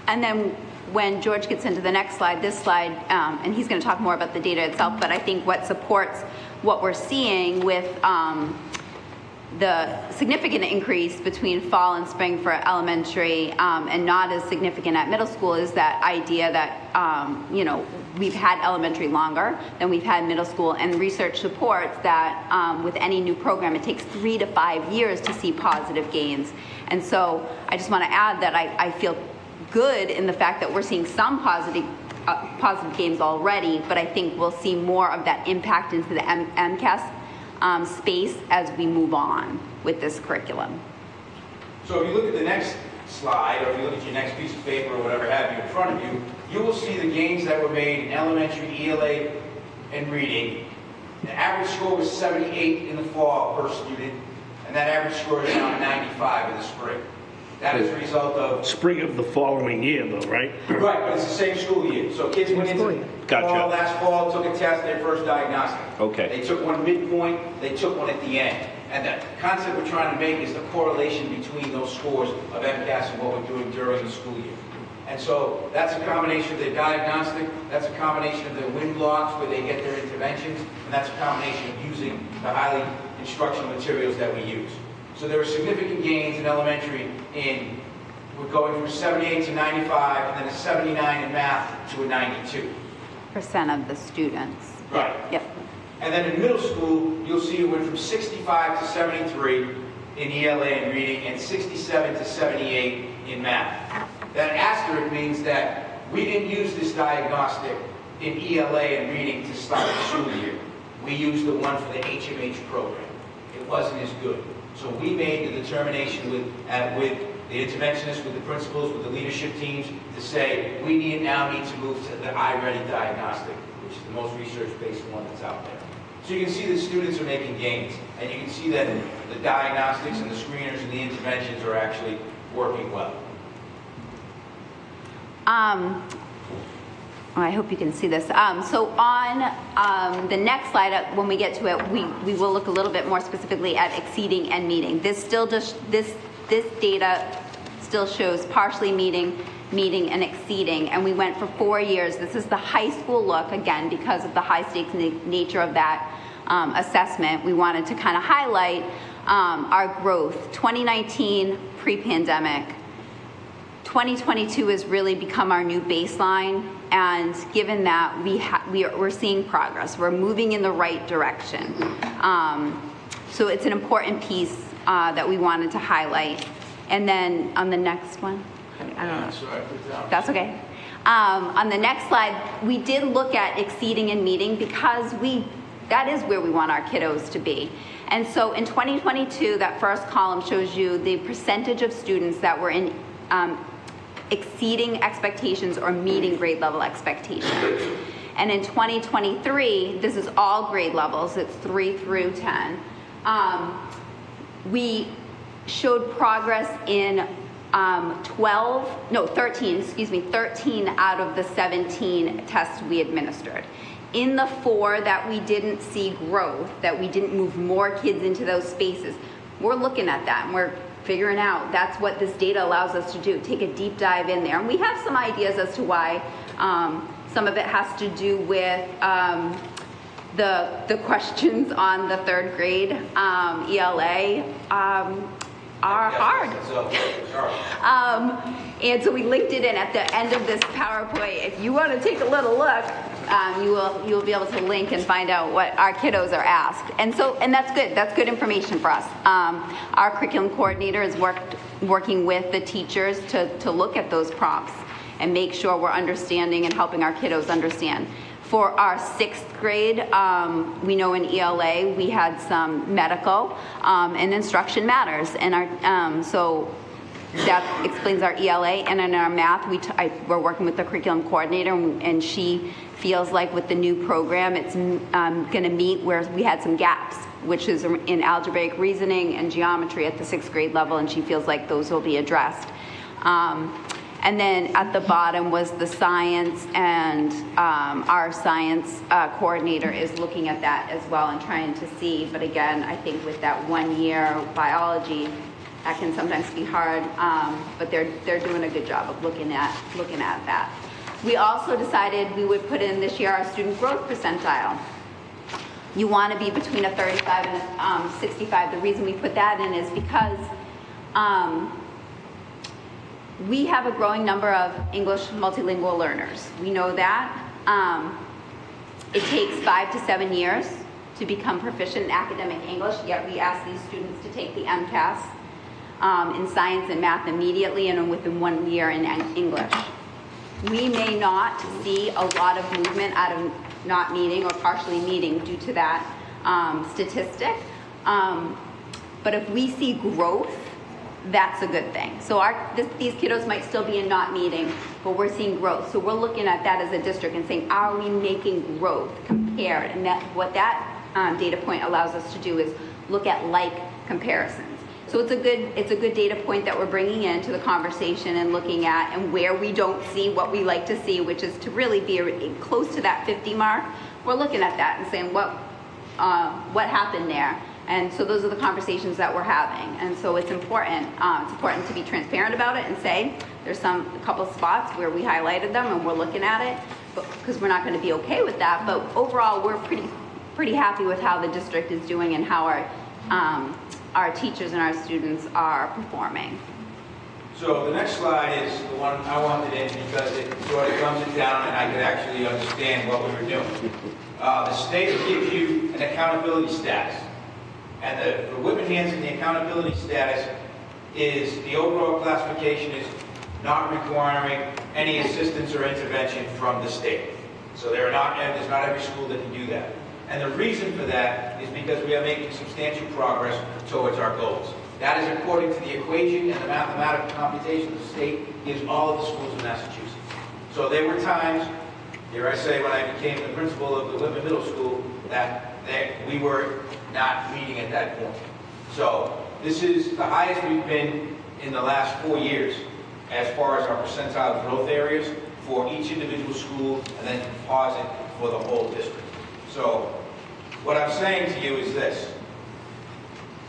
And then when George gets into the next slide, this slide, and he's going to talk more about the data itself, but I think what supports what we're seeing with the significant increase between fall and spring for elementary and not as significant at middle school is that idea that we've had elementary longer than we've had middle school, and research supports that with any new program it takes 3 to 5 years to see positive gains. And so I just want to add that I feel good in the fact that we're seeing some positive gains already, but I think we'll see more of that impact into the MCAS space as we move on with this curriculum. So if you look at the next slide, or if you look at your next piece of paper or whatever have you in front of you, you will see the gains that were made in elementary, ELA, and reading. The average score was 78 in the fall per student, and that average score is now 95 in the spring. That is a result of... Spring of the following year, though, right? Right, but it's the same school year. So kids went into fall, last fall, took a test, their first diagnostic. Okay. They took one midpoint, they took one at the end. And the concept we're trying to make is the correlation between those scores of MCAS and what we're doing during the school year. And so that's a combination of their diagnostic, that's a combination of their win blocks where they get their interventions, and that's a combination of using the highly instructional materials that we use. So there were significant gains in elementary we're going from 78 to 95, and then a 79 in math to a 92. % of the students. Right. Yep. And then in middle school, you'll see it went from 65 to 73 in ELA and reading, and 67 to 78 in math. That asterisk means that we didn't use this diagnostic in ELA and reading to start the school year. We used the one for the HMH program. It wasn't as good. So we made the determination with the interventionists, with the principals, with the leadership teams to say we now need to move to the I-ready diagnostic, which is the most research-based one that's out there. So you can see the students are making gains, and you can see that the diagnostics and the screeners and the interventions are actually working well. I hope you can see this. So on the next slide, when we get to it, we will look a little bit more specifically at exceeding and meeting. This data still shows partially meeting, and exceeding, and we went for 4 years. This is the high school look, again, because of the high stakes nature of that assessment. We wanted to kind of highlight our growth. 2019, pre-pandemic. 2022 has really become our new baseline, and given that we're seeing progress, we're moving in the right direction. So it's an important piece that we wanted to highlight. And then on the next one, I don't know. Sorry, that's okay. On the next slide, we did look at exceeding and meeting because that is where we want our kiddos to be. And so in 2022, that first column shows you the percentage of students that were in exceeding expectations or meeting grade level expectations. And in 2023, this is all grade levels, it's 3 through 10. We showed progress in 13 out of the 17 tests we administered. in the 4 that we didn't see growth, that we didn't move more kids into those spaces, we're looking at that and we're figuring out that's what this data allows us to do, take a deep dive in there. And we have some ideas as to why. Some of it has to do with the questions on the 3rd grade ELA are hard. And so we linked it in at the end of this PowerPoint. If you want to take a little look, you will be able to link and find out what our kiddos are asked. And that's good. That's good information for us. Our curriculum coordinator is working with the teachers to look at those prompts and make sure we're understanding and helping our kiddos understand. For our 6th grade, we know in ELA we had some medical and instruction matters, and so that explains our ELA. And in our math, we're working with the curriculum coordinator, and she feels like with the new program, it's going to meet where we had some gaps, which is in algebraic reasoning and geometry at the 6th grade level, and she feels like those will be addressed. And then at the bottom was the science, and our science coordinator is looking at that as well and trying to see. But again, I think with that 1-year biology, that can sometimes be hard. But they're doing a good job of looking at that. We also decided we would put in this year our student growth percentile. You want to be between a 35 and a 65. The reason we put that in is because we have a growing number of English multilingual learners. We know that. It takes 5 to 7 years to become proficient in academic English, yet we ask these students to take the MCAS in science and math immediately and within 1 year in English. We may not see a lot of movement out of not meeting or partially meeting due to that statistic, but if we see growth, that's a good thing. So these kiddos might still be in not meeting, but we're seeing growth. So we're looking at that as a district and saying, are we making growth compared? And what that data point allows us to do is look at like comparisons. So it's a good data point that we're bringing into the conversation and looking at, and where we don't see what we like to see, which is to really be close to that 50 mark. We're looking at that and saying what happened there. And so those are the conversations that we're having. And so it's important. It's important to be transparent about it and say there's a couple spots where we highlighted them and we're looking at it, because we're not going to be okay with that. But overall, we're pretty happy with how the district is doing and how our teachers and our students are performing. So the next slide is the one I wanted in because it sort of comes it down and I could actually understand what we were doing. The state gives you an accountability status. And for Whitman-Hanson, the accountability status is the overall classification is not requiring any assistance or intervention from the state. So there's not every school that can do that. And the reason for that is because we are making substantial progress towards our goals. That is according to the equation and the mathematical computation the state gives all of the schools in Massachusetts. So there were times, here I say when I became the principal of the Whitman Middle School, that we were not meeting at that point. So this is the highest we've been in the last 4 years as far as our percentile growth areas for each individual school, and then composite for the whole district. So what I'm saying to you is this.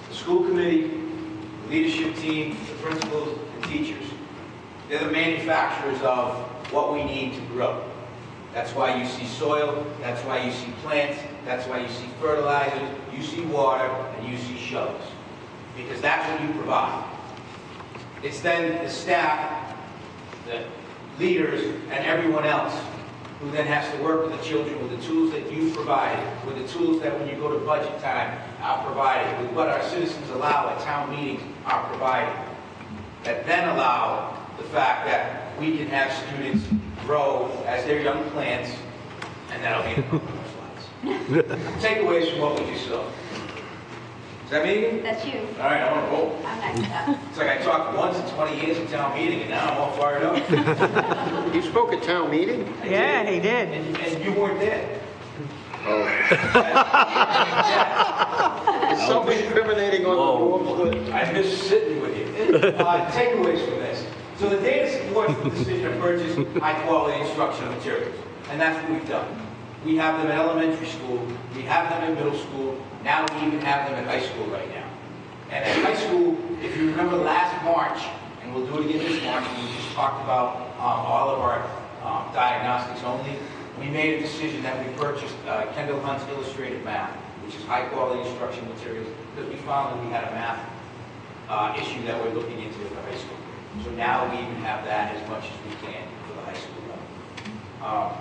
The school committee, the leadership team, the principals, the teachers, they're the manufacturers of what we need to grow. That's why you see soil, that's why you see plants, that's why you see fertilizers, you see water, and you see shovels. Because that's what you provide. It's then the staff, the leaders, and everyone else who then has to work with the children with the tools that you provided, with the tools that when you go to budget time are provided, with what our citizens allow at town meetings are provided, that then allow the fact that we can have students grow as they're young plants, and that'll be in the slides. Takeaways from what we just saw. Is that me? That's you. All right, I want to roll. I'm next up. It's like I talked once in 20 years at town meeting, and now I'm all fired up. You spoke at town meeting? Yeah, he did. And you weren't there. Oh. Is somebody incriminating on the board? I miss sitting with you. Takeaways from this. So the data supports the decision to purchase high-quality instructional materials, and that's what we've done. We have them at elementary school, we have them in middle school, now we even have them at high school right now. And at high school, if you remember last March, and we'll do it again this March, we just talked about all of our diagnostics only, we made a decision that we purchased Kendall Hunt's Illustrated Math, which is high-quality instruction materials, because we found that we had a math issue that we're looking into at the high school. So now we even have that as much as we can for the high school level.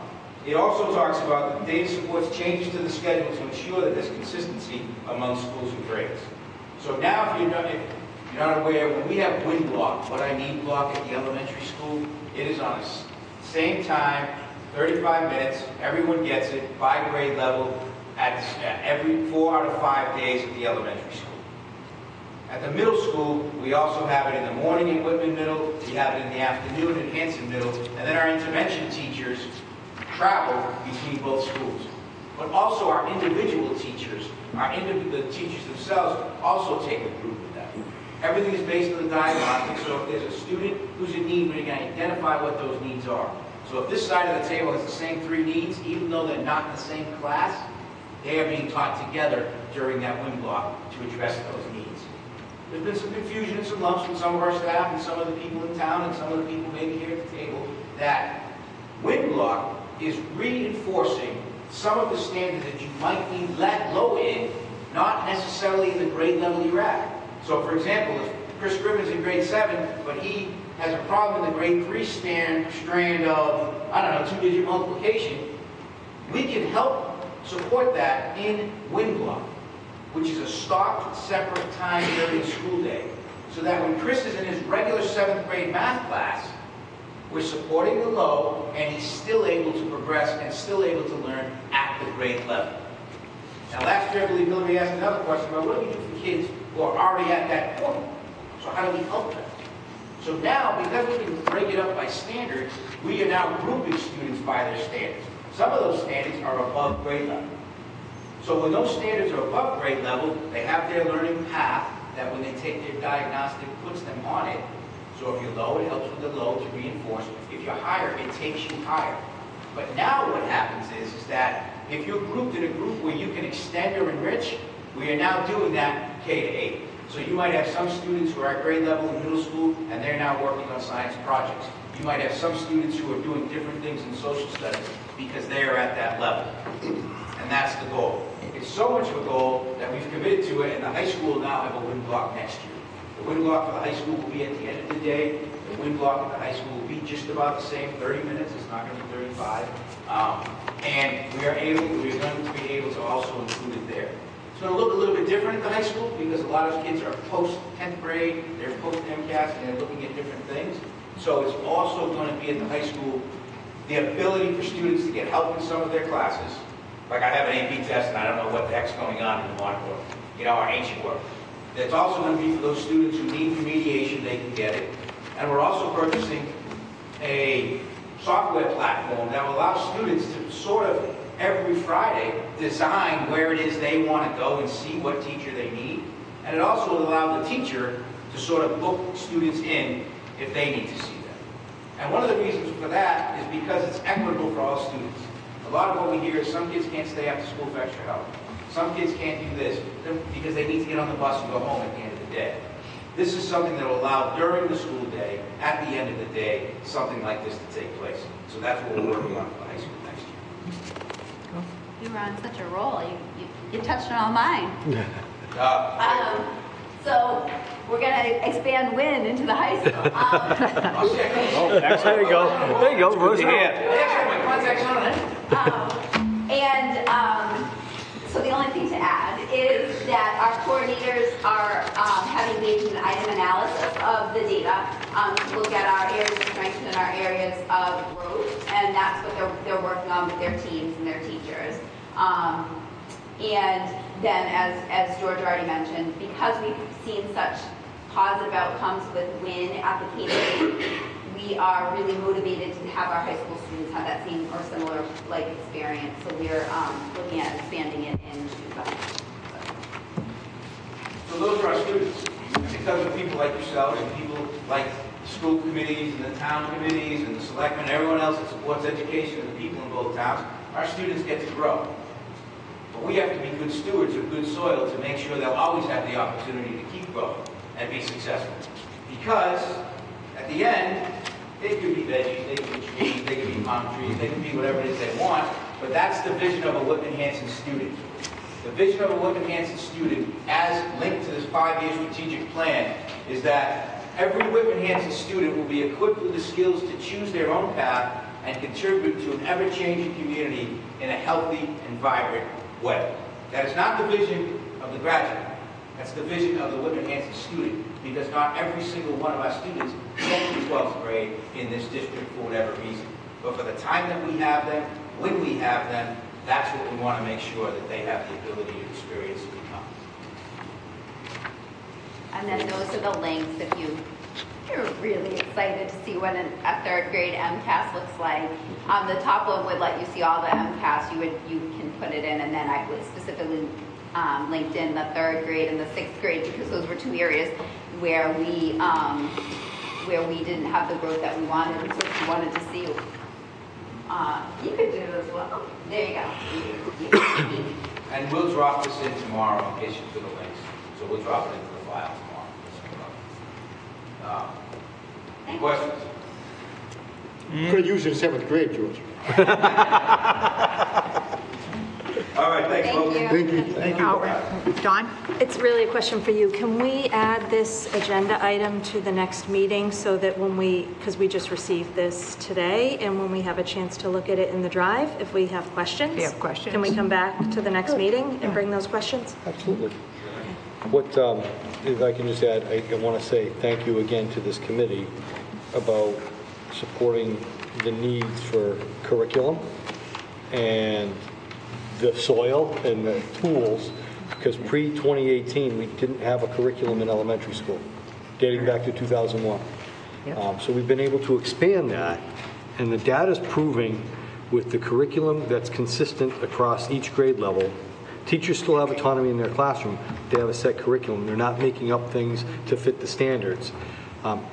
It also talks about the data supports changes to the schedule to ensure that there's consistency among schools and grades. So now if you're not aware, when we have WIN block, what I need block at the elementary school, it is on the same time, 35 minutes, everyone gets it, by grade level, at every 4 out of 5 days at the elementary school. At the middle school, we also have it in the morning at Whitman Middle, we have it in the afternoon at Hanson Middle, and then our intervention teachers travel between both schools. But also our individual teachers, the teachers themselves, also take a group with them. Everything is based on the diagnostics, so if there's a student who's in need, we're going to identify what those needs are. So if this side of the table has the same 3 needs, even though they're not in the same class, they are being taught together during that WIN block to address those needs. There's been some confusion and some lumps with some of our staff and some of the people in town and some of the people maybe here at the table that WIN block is reinforcing some of the standards that you might be let low in, not necessarily in the grade level you're at. So for example, if Chris Griffin's in grade 7, but he has a problem in the grade 3 strand of, I don't know, 2-digit multiplication, we can help support that in WIN block, which is a stocked, separate time during the school day. So that when Chris is in his regular 7th grade math class, we're supporting the low, and he's still able to progress and still able to learn at the grade level. Now last year, I believe Hillary asked another question about what do we do for kids who are already at that point? So how do we help them? So now, because we can break it up by standards, we are now grouping students by their standards. Some of those standards are above grade level. So when those standards are above grade level, they have their learning path that when they take their diagnostic puts them on it. So if you're low, it helps with the low to reinforce. If you're higher, it takes you higher. But now what happens is that if you're grouped in a group where you can extend or enrich, we are now doing that K to 8. So you might have some students who are at grade level in middle school and they're now working on science projects. You might have some students who are doing different things in social studies because they are at that level. And that's the goal. It's so much of a goal that we've committed to it, and the high school will now have a WIN block next year. The WIN block for the high school will be at the end of the day. The WIN block at the high school will be just about the same, 30 minutes. It's not going to be 35. And we're going to be able to also include it there. It's going to look a little bit different at the high school because a lot of kids are post-10th grade, they're post-MCAS, and they're looking at different things. So it's also going to be at the high school the ability for students to get help in some of their classes. Like I have an AP test and I don't know what the heck's going on in the morning, or our ancient work. It's also going to be for those students who need remediation, they can get it. And we're also purchasing a software platform that will allow students to sort of every Friday design where it is they want to go and see what teacher they need. And it also will allow the teacher to sort of book students in if they need to see them. And one of the reasons for that is because it's equitable for all students. A lot of what we hear is some kids can't stay after school for extra help. Some kids can't do this because they need to get on the bus and go home at the end of the day. This is something that will allow during the school day, at the end of the day, something like this to take place. So that's what we're working on for the high school next year. You were on such a roll. You touched on all mine. So we're going to expand WIN into the high school. There you go. There you go. Rose so the only thing to add is that our coordinators have engaged in item analysis of the data to look at our areas of strength and our areas of growth, and that's what they're working on with their teams and their teachers. And then, as George already mentioned, because we've seen such positive outcomes with WIN applications, we are really motivated to have our high school students have that same or similar like experience. So we're looking at expanding it into the So those are our students. And because of people like yourselves and people like school committees and the town committees and the selectmen and everyone else that supports education and the people in both towns, our students get to grow. But we have to be good stewards of good soil to make sure they'll always have the opportunity to keep growing and be successful. Because at the end, they could be veggies, they could be trees, they could be palm trees, they could be whatever it is they want, but that's the vision of a Whitman-Hanson student. The vision of a Whitman-Hanson student, as linked to this 5-year strategic plan, is that every Whitman-Hanson student will be equipped with the skills to choose their own path and contribute to an ever-changing community in a healthy and vibrant way. That is not the vision of the graduate. That's the vision of the Whitman-Hanson student, because not every single one of our students gets to 12th grade in this district for whatever reason. But for the time that we have them, when we have them, that's what we want to make sure that they have the ability to experience and become. And then those are the links if you're really excited to see what a 3rd grade MCAS looks like. The top one would let you see all the MCAS. You can put it in, and then I would specifically linked in the 3rd grade and the 6th grade, because those were 2 areas where we didn't have the growth that we wanted. And so if you wanted to see, you could do it as well. There you go. And we'll drop this in tomorrow in case you for the links. So we'll drop it into the file tomorrow. Any questions? You could have used it in 7th grade, George. All right, thanks, folks. Thank you. Thank you. Dawn? It's really a question for you. Can we add this agenda item to the next meeting so that when because we just received this today, and when we have a chance to look at it in the drive, if we have questions? If you have questions. Can we come back to the next meeting and bring those questions? Absolutely. What, if I can just add, I want to say thank you again to this committee about supporting the needs for curriculum and the soil and the tools, because pre-2018 we didn't have a curriculum in elementary school, dating back to 2001. So we've been able to expand that, and the data's proving with the curriculum that's consistent across each grade level. Teachers still have autonomy in their classroom. They have a set curriculum. They're not making up things to fit the standards.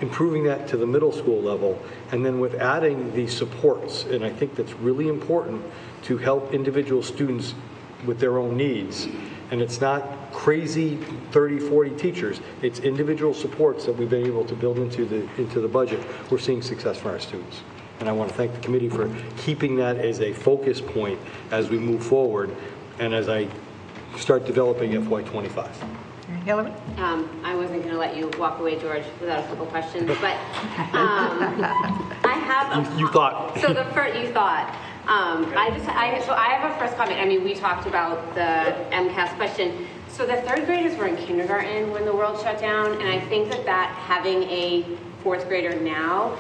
Improving that to the middle school level, and then with adding the supports, and I think that's really important to help individual students with their own needs. And it's not crazy 30, 40 teachers. It's individual supports that we've been able to build into the budget. We're seeing success for our students. And I want to thank the committee for keeping that as a focus point as we move forward and as I start developing FY25. Hillary? I wasn't going to let you walk away, George, without a couple questions, but I have. You thought. So the first, you thought. So I have a first comment. I mean, we talked about the MCAS question. So the 3rd graders were in kindergarten when the world shut down, and I think that having a 4th grader now,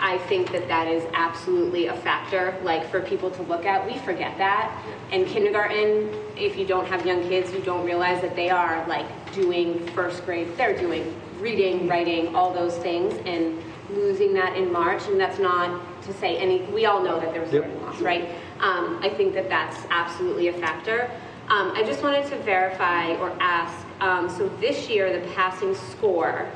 I think that is absolutely a factor, like, for people to look at. We forget that. And kindergarten, if you don't have young kids, you don't realize that they are, like, doing 1st grade. They're doing reading, writing, all those things, and losing that in March. And that's not to say we all know that there was learning loss, right? I think that's absolutely a factor. I just wanted to verify or ask, so this year the passing score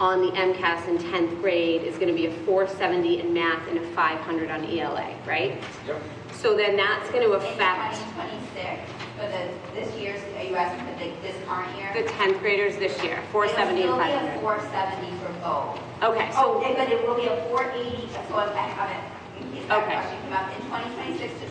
on the MCAS in 10th grade is going to be a 470 in math and a 500 on ELA, right? Yep. So then that's going to affect... 2026, for this year's, are you asking for this current year? The 10th graders this year, 470 and 500. It'll be a 470 for both. Okay. So, but it will be a 480, so I have it in case that question came up. In 2026 to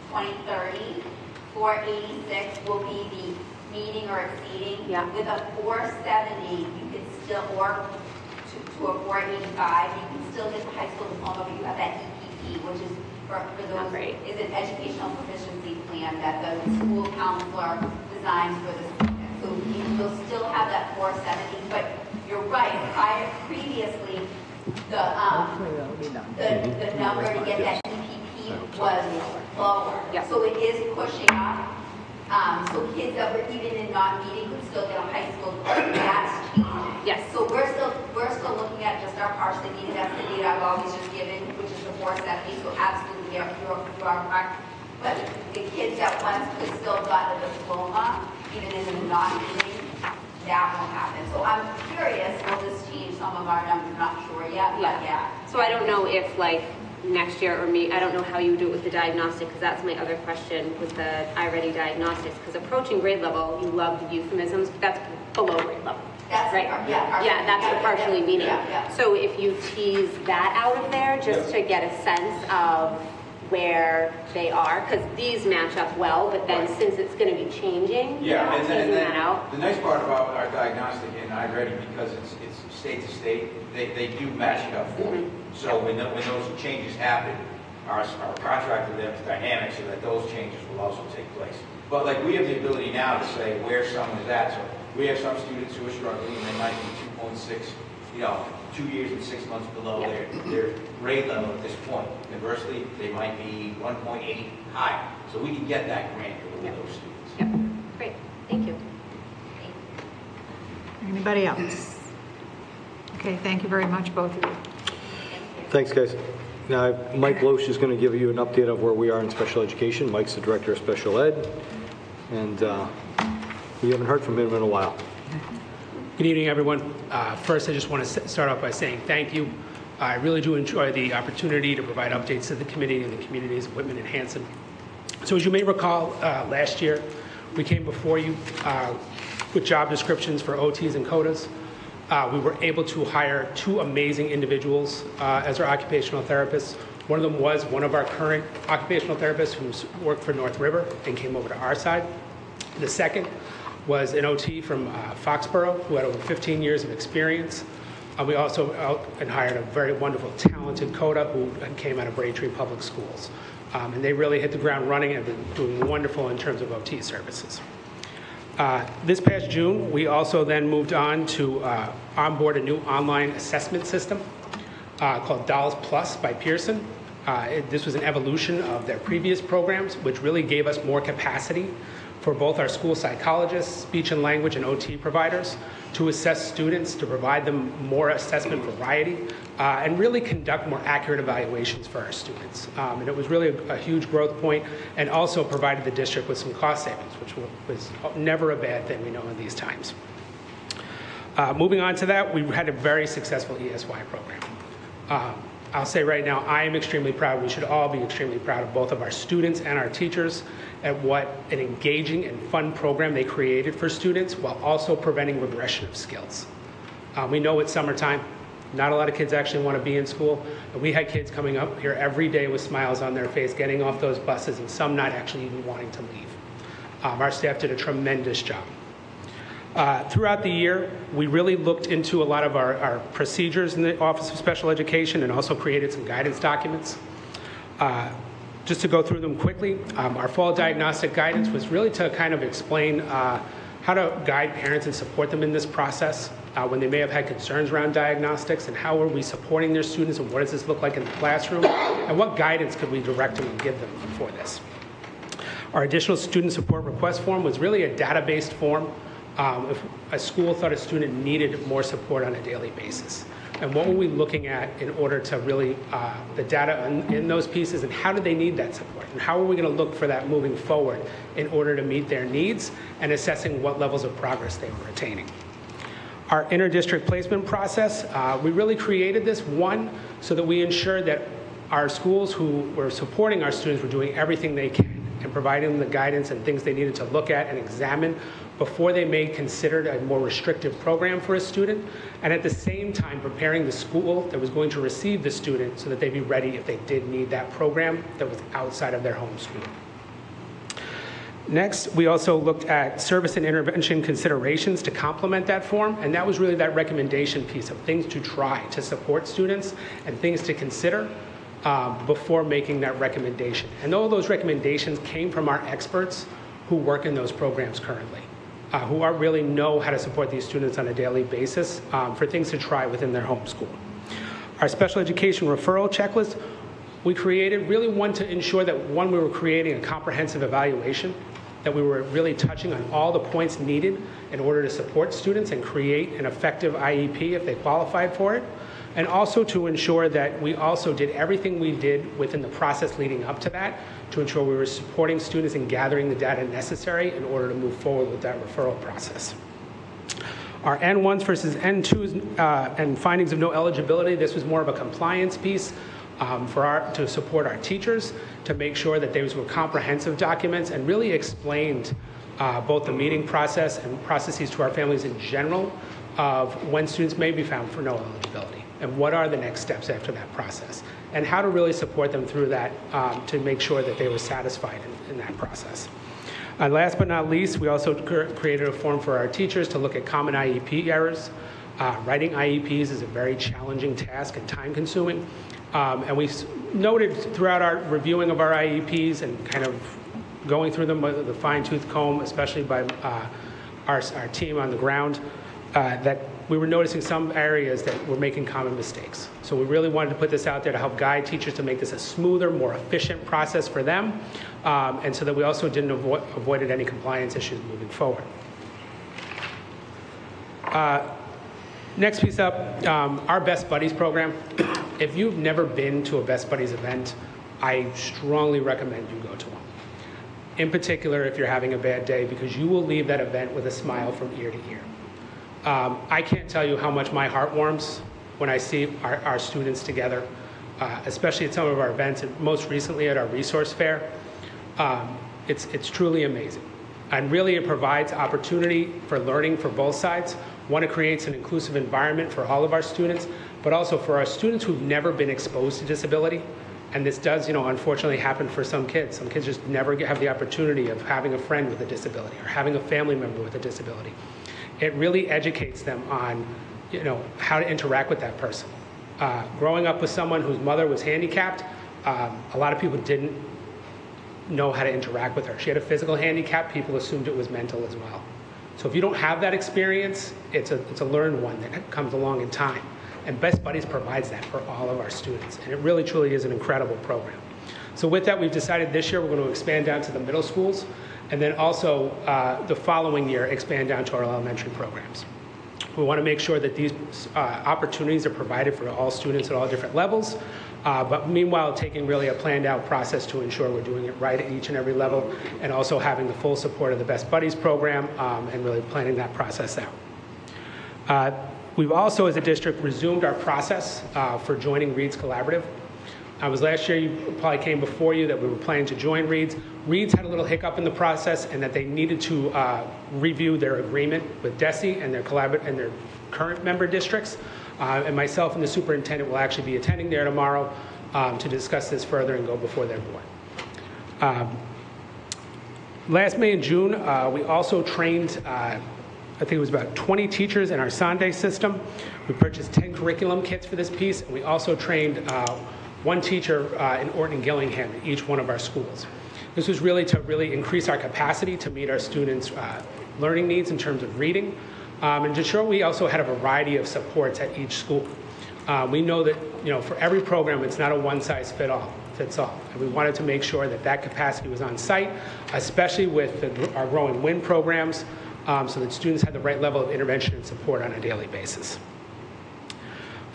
2030, 486 will be the meeting or exceeding. Yeah. With a 470, you can still, or to a 485, you can still get the high school diploma, but you have that EPP, which is for those, is an educational proficiency plan that the school counselor designs for the student. So you'll still have that 470, but you're right, previously, the number to get that EPP was lower. Yep. So it is pushing up. So kids that were even in not meeting could still get a high school diploma. That's changing. Yes. So we're still looking at just our partially needed. That's the data I've always just given, which is the 470. So absolutely, you are correct. But the kids that once could still got a diploma, even in the not meeting, that won't happen. So I'm curious, will this change some of our numbers? I'm not sure yet, but yeah. So I don't know if, like, next year, or maybe, I don't know how you would do it with the diagnostic, because that's my other question with the iReady diagnostics, because approaching grade level, you love the euphemisms, but that's below grade level. That's right. Yeah, that's what partially meaning. So if you tease that out of there, just to get a sense of where they are, because these match up well, but then since it's going to be changing, and teasing that out. The nice part about our diagnostic in iReady, because it's state to state, they do match it up for you. So when those changes happen, our contract with them is dynamic, so that those changes will also take place. But like we have the ability now to say where someone is at. So we have some students who are struggling, and they might be 2.6, 2 years and 6 months below their grade level at this point. Conversely, they might be 1.8 higher. So we can get that grant with those students. Yep. Great. Thank you. Anybody else? Okay, thank you very much, both of you. Thanks, guys. Now, Mike Loesch is going to give you an update of where we are in special education. Mike's the director of special ed, and we haven't heard from him in a while. Good evening, everyone. First, I just want to start off by saying thank you. I really do enjoy the opportunity to provide updates to the committee and the communities of Whitman-Hanson. So as you may recall, last year, we came before you with job descriptions for OTs and CODAs. We were able to hire 2 amazing individuals as our occupational therapists. One of them was one of our current occupational therapists who's worked for North River and came over to our side. The second was an OT from Foxborough who had over 15 years of experience. We also out and hired a very wonderful, talented CODA who came out of Braintree Public Schools. And they really hit the ground running and been doing wonderful in terms of OT services. This past June, we also then moved on to onboard a new online assessment system called Dolls Plus by Pearson. This was an evolution of their previous programs, which really gave us more capacity for both our school psychologists, speech and language, and OT providers to assess students, to provide them more assessment variety, and really conduct more accurate evaluations for our students. And it was really a huge growth point, and also provided the district with some cost savings, which was never a bad thing, we know, in these times. Moving on to that, we had a very successful ESY program. I'll say right now, I am extremely proud. We should all be extremely proud of both of our students and our teachers at what an engaging and fun program they created for students while also preventing regression of skills. We know it's summertime. Not a lot of kids actually want to be in school. And we had kids coming up here every day with smiles on their face, getting off those buses, and some not actually even wanting to leave. Our staff did a tremendous job. Throughout the year, we really looked into a lot of our procedures in the Office of Special Education and also created some guidance documents. Just to go through them quickly, our fall diagnostic guidance was really to kind of explain how to guide parents and support them in this process when they may have had concerns around diagnostics, and how are we supporting their students, and what does this look like in the classroom, and what guidance could we direct them and give them for this. Our additional student support request form was really a data-based form if a school thought a student needed more support on a daily basis. And what were we looking at in order to really, the data in those pieces, and how do they need that support? And how are we going to look for that moving forward in order to meet their needs, and assessing what levels of progress they were attaining? Our inter-district placement process, we really created this, one, so that we ensure that our schools who were supporting our students were doing everything they can and providing them the guidance and things they needed to look at and examine before they may consider a more restrictive program for a student, and at the same time preparing the school that was going to receive the student so that they'd be ready if they did need that program that was outside of their home school. Next, we also looked at service and intervention considerations to complement that form, and that was really that recommendation piece of things to try to support students and things to consider before making that recommendation. And all those recommendations came from our experts who work in those programs currently, who really know how to support these students on a daily basis for things to try within their home school. Our special education referral checklist, we created really one to ensure that, one, we were creating a comprehensive evaluation, that we were really touching on all the points needed in order to support students and create an effective IEP if they qualified for it. And also to ensure that we also did everything we did within the process leading up to that to ensure we were supporting students and gathering the data necessary in order to move forward with that referral process. Our N1s versus N2s and findings of no eligibility, this was more of a compliance piece. to support our teachers, to make sure that those were comprehensive documents and really explained both the meeting process and processes to our families in general of when students may be found for no eligibility and what are the next steps after that process and how to really support them through that to make sure that they were satisfied in that process. Last but not least, we also created a form for our teachers to look at common IEP errors. Writing IEPs is a very challenging task and time consuming. And we noted throughout our reviewing of our IEPs and kind of going through them with a fine-tooth comb, especially by our team on the ground, that we were noticing some areas that were making common mistakes. So we really wanted to put this out there to help guide teachers to make this a smoother, more efficient process for them, and so that we also didn't avoided any compliance issues moving forward. Next piece up, our Best Buddies program. If you've never been to a Best Buddies event, I strongly recommend you go to one. In particular, if you're having a bad day, because you will leave that event with a smile from ear to ear. I can't tell you how much my heart warms when I see our students together, especially at some of our events, and most recently at our resource fair. It's truly amazing. And really it provides opportunity for learning for both sides. One, it creates an inclusive environment for all of our students, but also for our students who've never been exposed to disability. And this does, unfortunately happen for some kids. Some kids just never have the opportunity of having a friend with a disability or having a family member with a disability. It really educates them on, how to interact with that person. Growing up with someone whose mother was handicapped, a lot of people didn't know how to interact with her. She had a physical handicap. People assumed it was mental as well. So if you don't have that experience, it's a learned one that comes along in time. And Best Buddies provides that for all of our students. And it really, truly is an incredible program. So with that, we've decided this year we're going to expand down to the middle schools, and then also the following year expand down to our elementary programs. We want to make sure that these opportunities are provided for all students at all different levels, but meanwhile taking really a planned out process to ensure we're doing it right at each and every level, and also having the full support of the Best Buddies program and really planning that process out. We've also, as a district, resumed our process for joining Reed's Collaborative. It was last year, you probably came before you, that we were planning to join Reed's. Reed's had a little hiccup in the process, and that they needed to review their agreement with DESE and their current member districts. And myself and the superintendent will actually be attending there tomorrow to discuss this further and go before their board. Last May and June, we also trained I think it was about 20 teachers in our Sunday system. We purchased 10 curriculum kits for this piece, and we also trained one teacher in Orton and Gillingham at each one of our schools. This was really to increase our capacity to meet our students' learning needs in terms of reading, and to ensure we also had a variety of supports at each school. We know that for every program, it's not a one-size-fits all. And we wanted to make sure that that capacity was on site, especially with our growing WIN programs, so that students had the right level of intervention and support on a daily basis.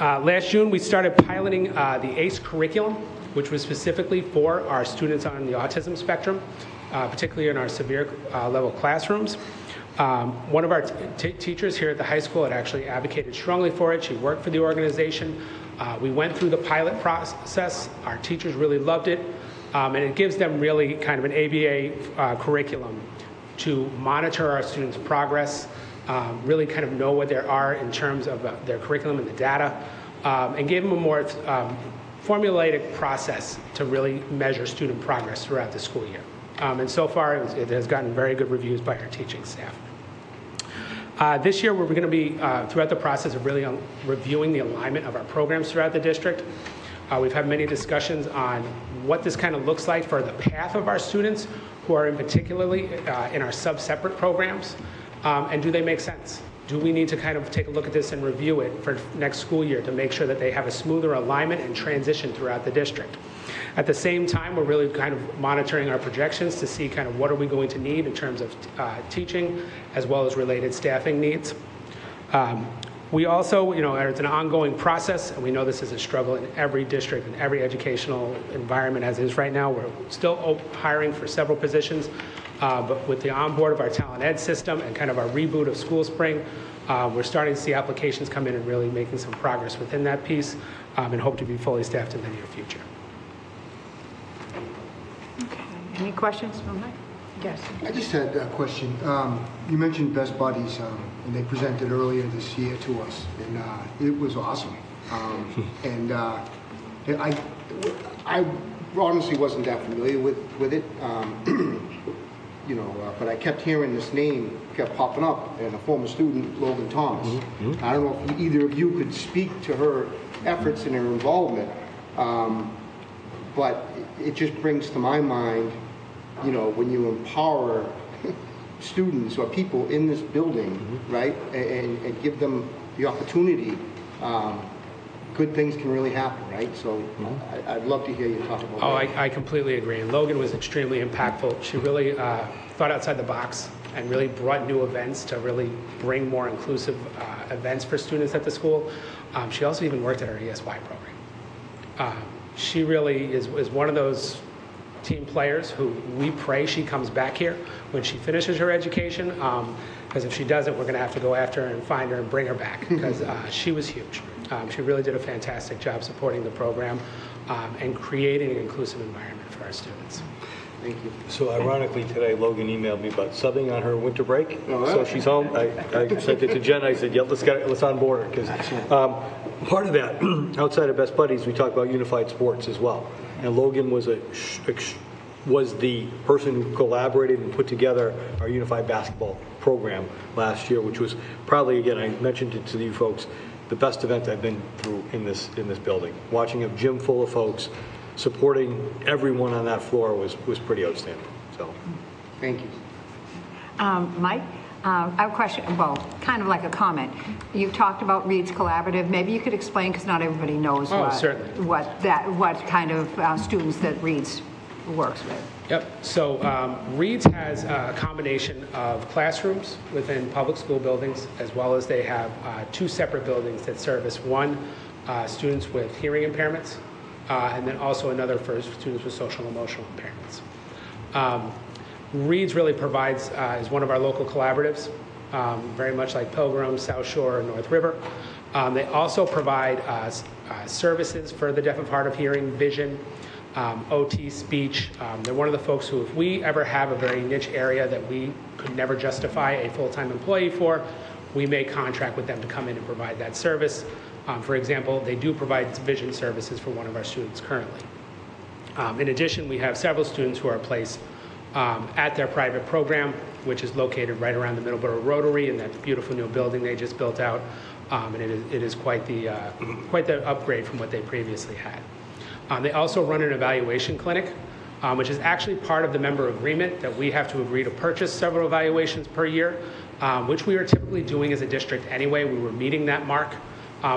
Last June, we started piloting the ACE curriculum, which was specifically for our students on the autism spectrum, particularly in our severe level classrooms. One of our teachers here at the high school had actually advocated strongly for it. She worked for the organization. We went through the pilot process. Our teachers really loved it. And it gives them really kind of an ABA curriculum to monitor our students' progress, really kind of know what they are in terms of their curriculum and the data, and give them a more formulaic process to really measure student progress throughout the school year. And so far, it has gotten very good reviews by our teaching staff. This year, we're going to be, throughout the process of really reviewing the alignment of our programs throughout the district. We've had many discussions on what this kind of looks like for the path of our students who are particularly in our sub-separate programs, and do they make sense? Do we need to kind of take a look at this and review it for next school year to make sure that they have a smoother alignment and transition throughout the district? At the same time, we're really kind of monitoring our projections to see kind of what are we going to need in terms of teaching as well as related staffing needs. We also, it's an ongoing process, and we know this is a struggle in every district and every educational environment as is right now. We're still hiring for several positions, but with the onboard of our talent ed system and kind of our reboot of School Spring, We're starting to see applications come in and really making some progress within that piece, and hope to be fully staffed in the near future. Any questions from Mike? Yes. I just had a question. You mentioned Best Buddies, and they presented earlier this year to us, and it was awesome. And I honestly wasn't that familiar with it, you know, but I kept hearing this name kept popping up, and a former student, Logan Thomas. I don't know if either of you could speak to her efforts and her involvement, but it just brings to my mind, you know, when you empower students or people in this building, right, and give them the opportunity, good things can really happen, right? So I'd love to hear you talk about that. I completely agree. And Logan was extremely impactful. She really thought outside the box and really brought new events to really bring more inclusive events for students at the school. She also even worked at our ESY program. She really is one of those team players who we pray she comes back here when she finishes her education, because if she doesn't, we're going to have to go after her and find her and bring her back, because she was huge. She really did a fantastic job supporting the program and creating an inclusive environment for our students. Thank you. So ironically, today Logan emailed me about subbing on her winter break. So she's home. I sent it to Jen. I said, "Yep, let's onboard her." Because part of that, outside of Best Buddies, we talk about unified sports as well. And Logan was the person who collaborated and put together our unified basketball program last year, which was probably, again, I mentioned it to you folks, the best event I've been through in this building. Watching a gym full of folks, supporting everyone on that floor was pretty outstanding. So, thank you. Mike, I have a question, well, kind of like a comment. You've talked about Reed's Collaborative. Maybe you could explain, because not everybody knows what kind of students that Reed's works with. Yep. So Reed's has a combination of classrooms within public school buildings, as well as they have two separate buildings that service one, students with hearing impairments, and then also another for students with social and emotional impairments. Reed's really provides, is one of our local collaboratives, very much like Pilgrim, South Shore, and North River. They also provide services for the deaf of hard of hearing, vision, OT, speech. They're one of the folks who, if we ever have a very niche area that we could never justify a full-time employee for, we may contract with them to come in and provide that service. For example, they do provide vision services for one of our students currently. In addition, we have several students who are placed at their private program, which is located right around the Middleborough Rotary in that beautiful new building they just built out. And it is quite the upgrade from what they previously had. They also run an evaluation clinic, which is actually part of the member agreement that we have to agree to purchase several evaluations per year, which we are typically doing as a district anyway. We were meeting that mark,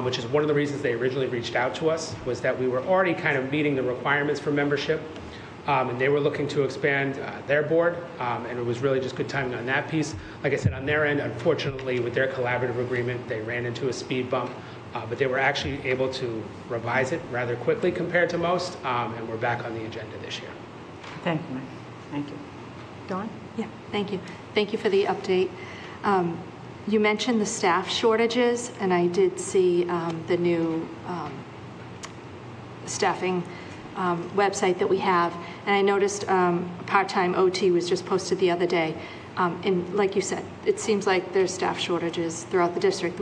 which is one of the reasons they originally reached out to us, was that we were already kind of meeting the requirements for membership. And they were looking to expand their board, and it was really just good timing on that piece. Like I said, on their end, unfortunately, with their collaborative agreement, they ran into a speed bump, but they were actually able to revise it rather quickly compared to most, and we're back on the agenda this year. Thank you, Mike. Thank you. Dawn? Yeah, thank you. Thank you for the update. You mentioned the staff shortages, and I did see the new staffing website that we have, and I noticed part-time OT was just posted the other day. And like you said, it seems like there's staff shortages throughout the district.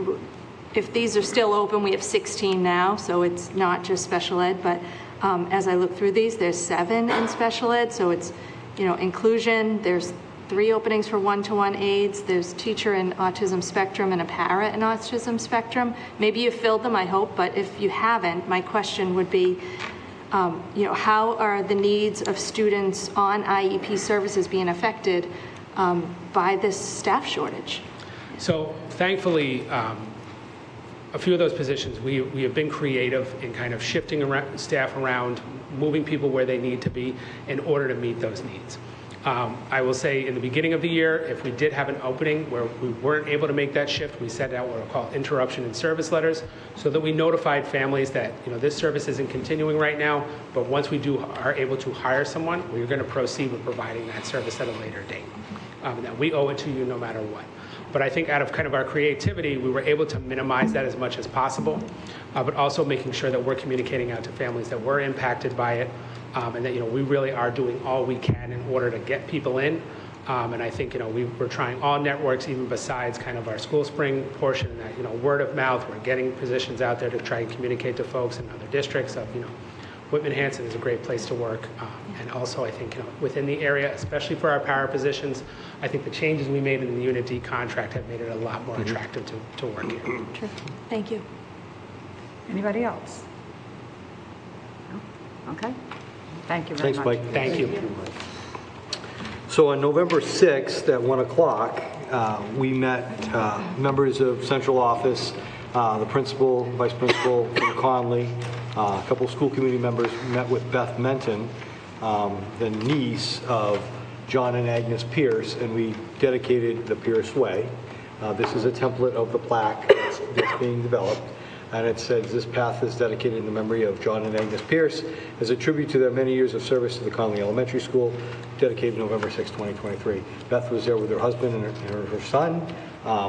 If these are still open, we have 16 now, so it's not just special ed, but as I look through these, there's 7 in special ed, so it's, you know, inclusion, there's 3 openings for one-to-one aides, there's teacher in autism spectrum and a para in autism spectrum. Maybe you filled them, I hope, but if you haven't, my question would be, you know, how are the needs of students on IEP services being affected by this staff shortage? So thankfully, a few of those positions, we have been creative in kind of shifting staff around, moving people where they need to be in order to meet those needs. I will say in the beginning of the year, if we did have an opening where we weren't able to make that shift, we sent out what are called interruption in service letters, so that we notified families that, you know, this service isn't continuing right now, but once we are able to hire someone, we're going to proceed with providing that service at a later date. That we owe it to you no matter what. But I think out of kind of our creativity, we were able to minimize that as much as possible, but also making sure that we're communicating out to families that were impacted by it, and that, we really are doing all we can in order to get people in. And I think, we're trying all networks, even besides kind of our School Spring portion, that, word of mouth, we're getting positions out there to try and communicate to folks in other districts of, Whitman-Hanson is a great place to work. And also, I think, within the area, especially for our para positions, I think the changes we made in the Unit D contract have made it a lot more attractive to work here. Sure. Thank you. Anybody else? No? Okay. Thank you very Thanks, much. Mike. Thank you. So on November 6th at 1 o'clock, we met members of central office, the principal, vice principal from Conley, a couple school committee members met with Beth Menton, the niece of John and Agnes Pierce, and we dedicated the Pierce Way. This is a template of the plaque that's being developed. And it says, this path is dedicated in the memory of John and Agnes Pierce as a tribute to their many years of service to the Conley Elementary School, dedicated November 6, 2023. Beth was there with her husband and her son.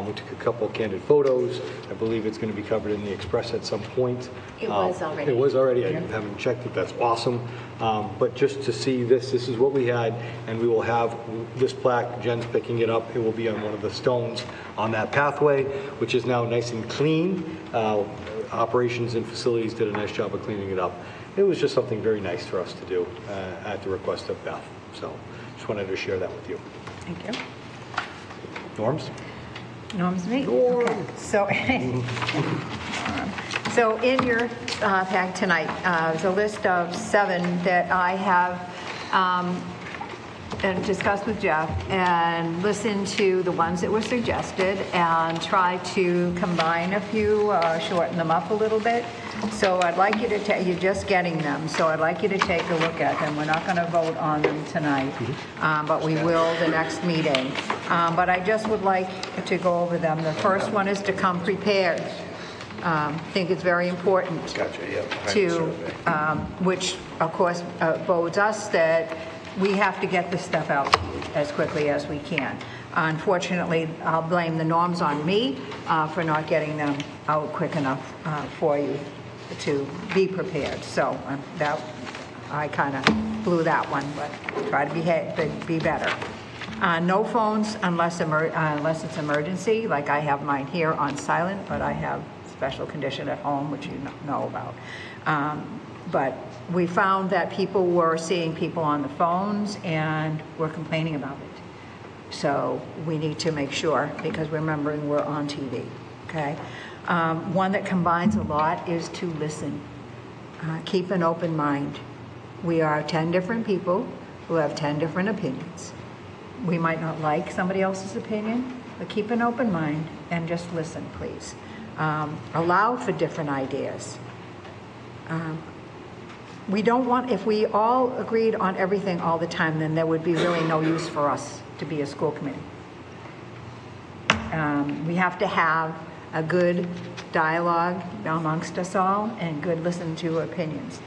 We took a couple candid photos. I believe it's going to be covered in the Express at some point. It was already. It was already. I haven't checked it. That's awesome. But just to see this is what we had, and we will have this plaque. Jen's picking it up. It will be on one of the stones on that pathway, which is now nice and clean. Operations and facilities did a nice job of cleaning it up. It was just something very nice for us to do at the request of Beth. So just wanted to share that with you. Thank you. Norms? Norm's me. Okay. So, so in your pack tonight, there's a list of 7 that I have and discussed with Jeff and listened to the ones that were suggested and try to combine a few, shorten them up a little bit. So I'd like you to you're just getting them, so I'd like you to take a look at them. We're not going to vote on them tonight, but we will the next meeting. But I just would like to go over them. The first one is to come prepared. I think it's very important to, which of course bodes us that we have to get this stuff out to you as quickly as we can. Unfortunately, I'll blame the norms on me for not getting them out quick enough for you to be prepared. So that I kind of blew that one, but try to be better. No phones unless it's emergency, like I have mine here on silent, but I have special condition at home, which you know about. But we found that people were seeing people on the phones and were complaining about it. So we need to make sure, because remembering we're on TV, okay? One that combines a lot is to listen. Keep an open mind. We are 10 different people who have 10 different opinions. We might not like somebody else's opinion, but keep an open mind and just listen, please. Allow for different ideas. We don't want, if we all agreed on everything all the time, then there would be really no use for us to be a school committee. We have to have a good dialogue amongst us all and good listen to opinions.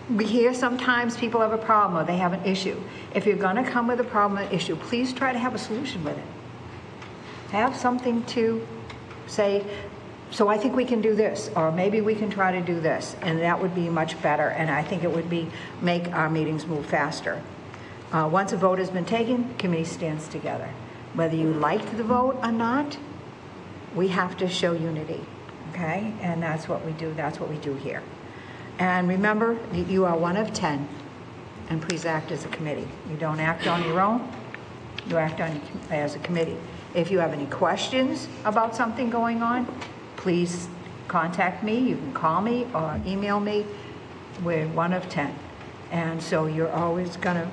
We hear sometimes people have a problem or they have an issue. If you're going to come with a problem or issue, please try to have a solution with it. Have something to say, so I think we can do this, or maybe we can try to do this, and that would be much better, and I think it would make our meetings move faster. Once a vote has been taken, committee stands together. Whether you liked the vote or not, we have to show unity, okay? And that's what we do. That's what we do here. And remember, you are one of 10, and please act as a committee. You don't act on your own. You act as a committee. If you have any questions about something going on, please contact me. You can call me or email me. We're one of 10. And so you're always going to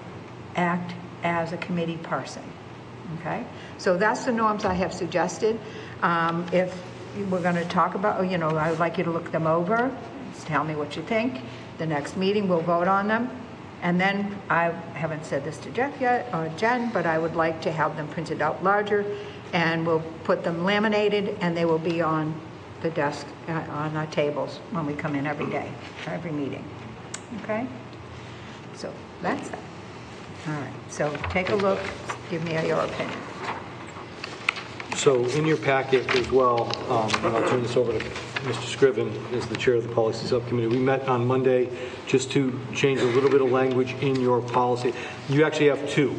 act as a committee person, okay? So that's the norms I have suggested. If we're going to talk about, I would like you to look them over, tell me what you think. The next meeting, we'll vote on them. And then, I haven't said this to Jeff yet, or Jen, but I would like to have them printed out larger, and we'll put them laminated, and they will be on the desk, on our tables when we come in every day, every meeting. Okay? So that's that. All right, so take a look, give me your opinion. So in your packet as well, and I'll turn this over to Mr. Scriven as the chair of the policy subcommittee. We met on Monday just to change a little bit of language in your policy. You actually have two.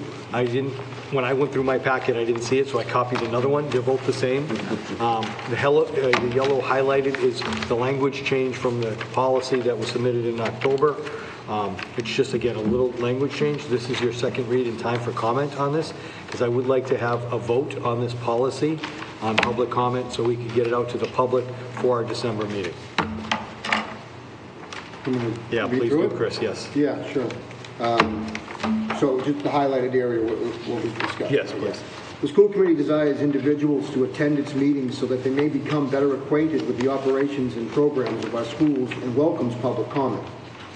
When I went through my packet, I didn't see it, so I copied another one. They're both the same. The yellow highlighted is the language change from the policy that was submitted in October. It's just, again, a little language change. This is your second read in time for comment on this, because I would like to have a vote on this policy on public comment so we can get it out to the public for our December meeting. Yeah, please do, Chris, yes. Yeah, sure. So just the highlighted area, what we discussed. Yes, please. The school committee desires individuals to attend its meetings so that they may become better acquainted with the operations and programs of our schools and welcomes public comment.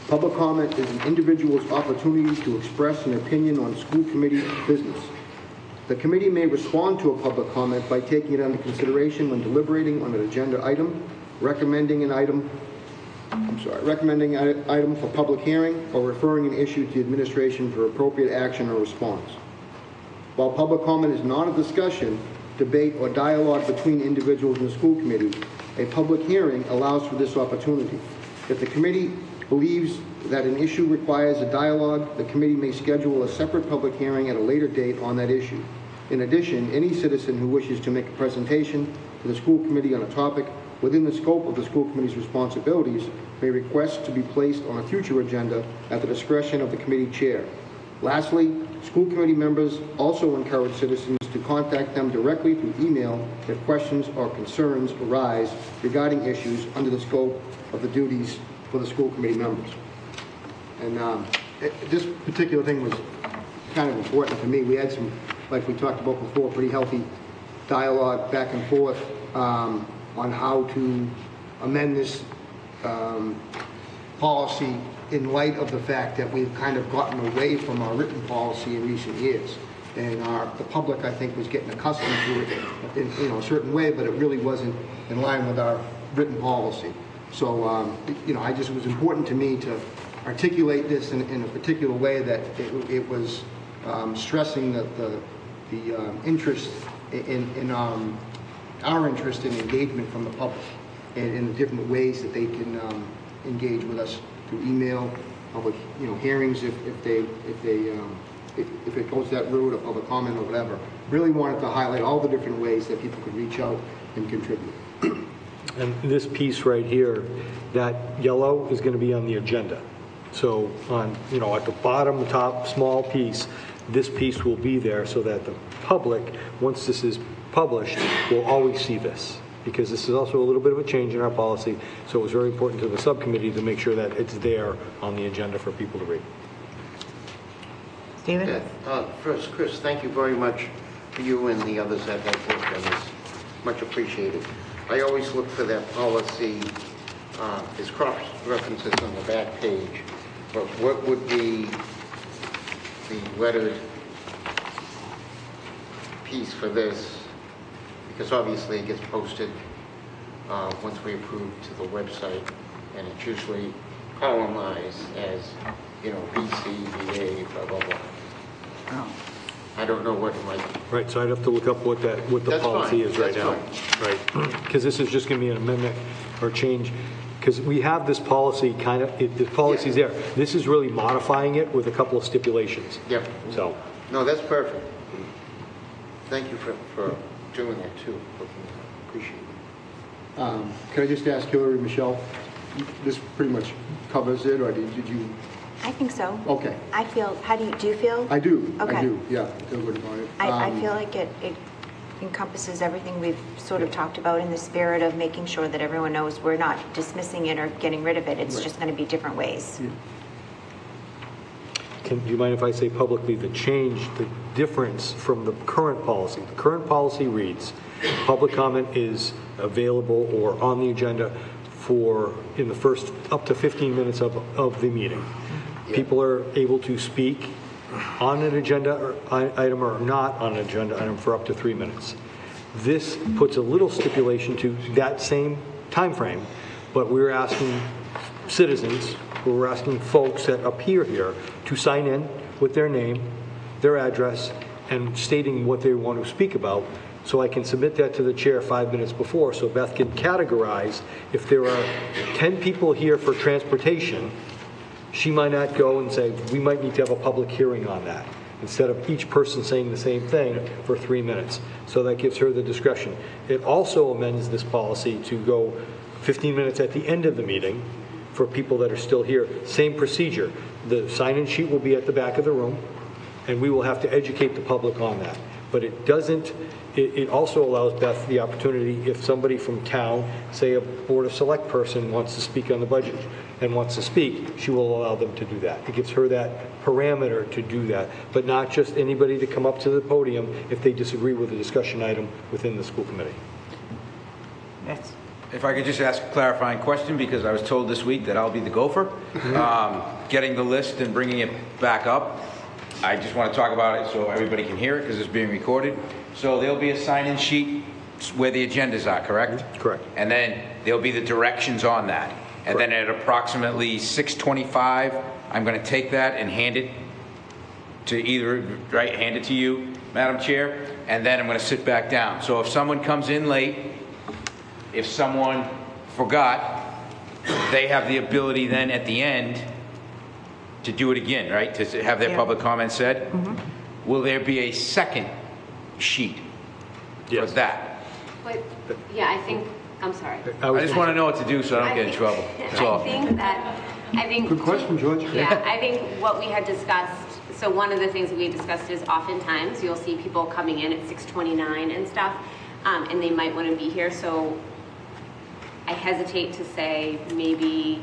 Public comment is an individual's opportunity to express an opinion on school committee business. The committee may respond to a public comment by taking it under consideration when deliberating on an agenda item, recommending an item for public hearing, or referring an issue to the administration for appropriate action or response. While public comment is not a discussion, debate, or dialogue between individuals in the school committee, a public hearing allows for this opportunity. If the committee believes that an issue requires a dialogue, the committee may schedule a separate public hearing at a later date on that issue. In addition, any citizen who wishes to make a presentation to the school committee on a topic within the scope of the school committee's responsibilities may request to be placed on a future agenda at the discretion of the committee chair. Lastly, school committee members also encourage citizens to contact them directly through email if questions or concerns arise regarding issues under the scope of the duties for the school committee members. And this particular thing was kind of important to me. We had some, like we talked about before, pretty healthy dialogue back and forth on how to amend this policy in light of the fact that we've kind of gotten away from our written policy in recent years. And the public, I think, was getting accustomed to it in a certain way, but it really wasn't in line with our written policy. So, it was important to me to articulate this in a particular way that it was stressing the interest in our interest in engagement from the public and in the different ways that they can engage with us through email, public hearings if it goes that route, a public comment or whatever. Really wanted to highlight all the different ways that people could reach out and contribute. And this piece right here, that yellow is going to be on the agenda. So on, at the bottom, top, small piece, this piece will be there so that the public, once this is published, will always see this. Because this is also a little bit of a change in our policy, so it was very important to the subcommittee to make sure that it's there on the agenda for people to read. Stephen? First, Chris, thank you very much for you and the others that have worked on this. Much appreciated. I always look for that policy, there's cross references on the back page, but what would be the lettered piece for this? Because obviously it gets posted once we approve to the website, and it's usually columnized as, BC, BA, blah, blah, blah. Oh. I don't know what it might be. Right, so I'd have to look up what the That's policy fine. is right That's now. fine. Right, because this is just going to be an amendment or change, because we have this policy the policy's there. This is really modifying it with a couple of stipulations. Yep. So. No, that's perfect. Thank you for doing that too. Appreciate it. Can I just ask Hillary, Michelle, this pretty much covers it, or did you? I think so. Okay. I feel, do you feel? I do. Okay. I do, yeah. I feel good about it. I feel like it encompasses everything we've sort of talked about in the spirit of making sure that everyone knows we're not dismissing it or getting rid of it. It's just going to be different ways. Yeah. Do you mind if I say publicly the difference from the current policy? The current policy reads, public comment is available or on the agenda in the first up to 15 minutes of the meeting. Yeah. People are able to speak on an agenda item or not on an agenda item for up to 3 minutes. This puts a little stipulation to that same time frame, but we're asking citizens, we're asking folks that appear here to sign in with their name, their address, and stating what they want to speak about so I can submit that to the chair 5 minutes before, so Beth can categorize. If there are 10 people here for transportation, she might not go and say, we might need to have a public hearing on that, instead of each person saying the same thing for 3 minutes. So that gives her the discretion. It also amends this policy to go 15 minutes at the end of the meeting for people that are still here. Same procedure. The sign-in sheet will be at the back of the room, and we will have to educate the public on that. But it doesn't, it also allows Beth the opportunity, if somebody from town, say a Board of Select person wants to speak on the budget and wants to speak, she will allow them to do that. It gives her that parameter to do that, but not just anybody to come up to the podium if they disagree with a discussion item within the school committee. Yes. If I could just ask a clarifying question, because I was told this week that I'll be the gopher. Getting the list and bringing it back up, I just want to talk about it so everybody can hear it because it's being recorded. So there'll be a sign-in sheet where the agendas are, correct? Correct. And then there'll be the directions on that. And then at approximately 6:25, I'm going to take that and hand it to hand it to you, Madam Chair, and then I'm going to sit back down. So if someone comes in late, if someone forgot, they have the ability then at the end to do it again, right? To have their public comments said. Will there be a second sheet for that? But, yeah, I think, I'm sorry. I just want to know what to do so I don't get in trouble. That's all. I think Good question, George. Yeah, I think what we had discussed, so one of the things we discussed is oftentimes you'll see people coming in at 6:29 and stuff, and they might want to be here. So I hesitate to say maybe,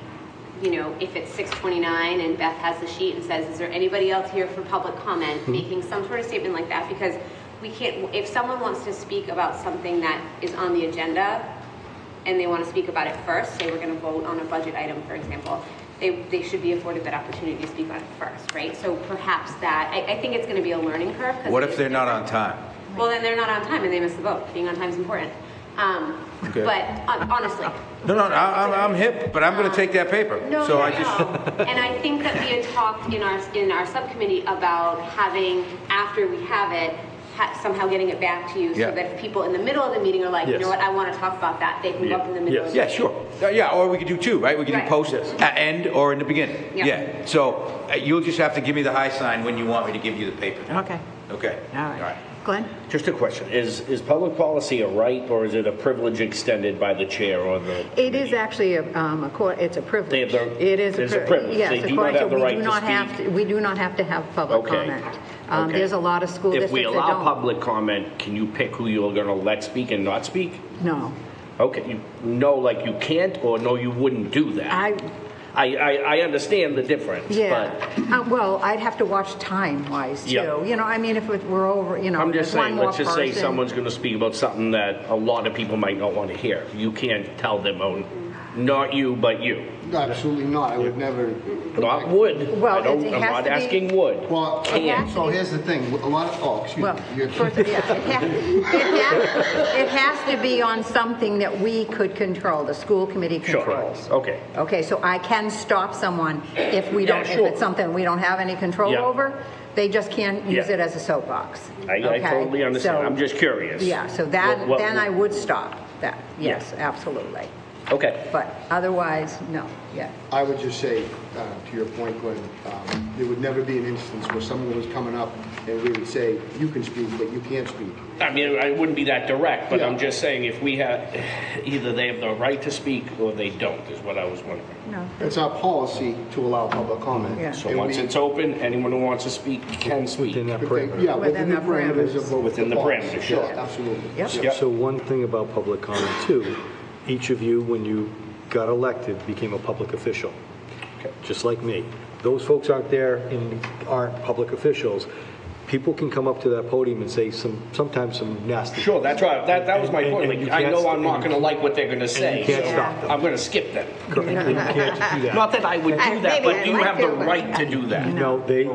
you know, if it's 6:29 and Beth has the sheet and says, is there anybody else here for public comment, making some sort of statement like that, because we can't, if someone wants to speak about something that is on the agenda and they want to speak about it first, say we're going to vote on a budget item, for example, they should be afforded that opportunity to speak on it first, right? So perhaps that, I think it's going to be a learning curve. What if they're not on time? Well, then they're not on time and they miss the vote. Being on time is important. Okay. But honestly. No, I'm hip, but I'm going to take that paper. No, so no, I just. no. And I think that we had talked in our subcommittee about having, after we have it, somehow getting it back to you, so that if people in the middle of the meeting are like, you know what, I want to talk about that, they can go up in the middle of the meeting. Sure. Yeah, or we could do two, right? We could do post at end or in the beginning. Yeah. So you'll just have to give me the high sign when you want me to give you the paper. Okay. Okay. All right. Glenn? Just a question. Is public policy a right or is it a privilege extended by the chair or the... It is actually it's a privilege. It is a privilege. Yes, they do not have the right to speak. We do not have to have public comment. There's a lot of school districts that don't. If we allow public comment, can you pick who you're going to let speak and not speak? No. Okay. No, like you can't, or no, you wouldn't do that? I understand the difference. Yeah. Well, I'd have to watch time-wise, too. Yeah. You know, I mean, if we're over, you know, I'm just saying, let's just say person. someone's going to speak about something that a lot of people might not want to hear. You can't tell them, oh, not you, but you. Absolutely not. I would never. Not would. Well, I'm not asking would. Well, so here's the thing. A lot of, excuse me. First, it has to be on something that we could control, the school committee controls. Sure. Okay. Okay, so I can stop someone if we don't, if it's something we don't have any control over. They just can't use it as a soapbox. I totally understand. I'm just curious. Yeah, so that then I would stop that. Yes, absolutely. Okay. But otherwise, no. Yeah. I would just say, to your point, Glenn, there would never be an instance where someone was coming up and we would say, you can speak, but you can't speak. I mean, I wouldn't be that direct, but I'm just saying if we have, either they have the right to speak or they don't, is what I was wondering. No. It's our policy to allow public comment. Yeah. So once it's open, anyone who wants to speak can speak. Within the parameters of the Within the parameters, sure. Absolutely. Yep. So one thing about public comment too, each of you, when you got elected, became a public official, just like me. Those folks aren't aren't public officials. People can come up to that podium and say sometimes some nasty. Sure, that's right. That was my point. Like, I know I'm not going to like what they're going to say. You can't stop them. I'm going to skip them. You can't do that. Not that I would do that, but you have the right to do that. No, they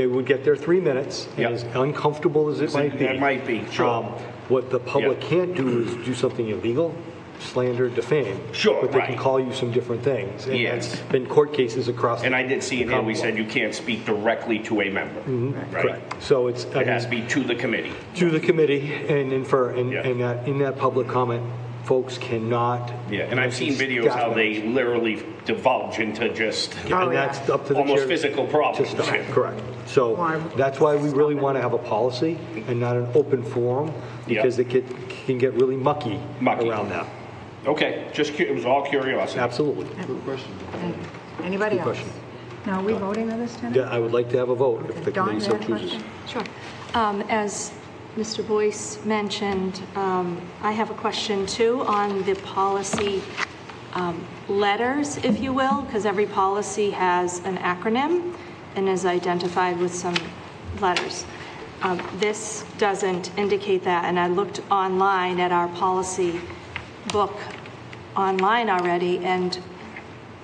would get their 3 minutes, and as uncomfortable as it might be. It might be, sure. What the public can't do is do something illegal. slander, defame. Sure, But they right. can call you some different things. And Yes. there's been court cases across. And I did see in here, we said you can't speak directly to a member. Right? Correct. So it has to be to the committee. To the committee, and in that public comment, folks cannot. Yeah, and I've seen videos how they literally divulge into just And that's up to the almost chair physical problems. to stop. Correct. So that's why we really want to have a policy and not an open forum, because it can get really mucky around that. Okay, it was all curiosity. Absolutely. Good question. Anybody Good else? question. Now, are we voting on this tonight? Yeah, I would like to have a vote if the Dawn, committee you so had a chooses. question? Sure. As Mr. Boyce mentioned, I have a question too on the policy letters, if you will, because every policy has an acronym and is identified with some letters. This doesn't indicate that, and I looked online at our policy book online already, and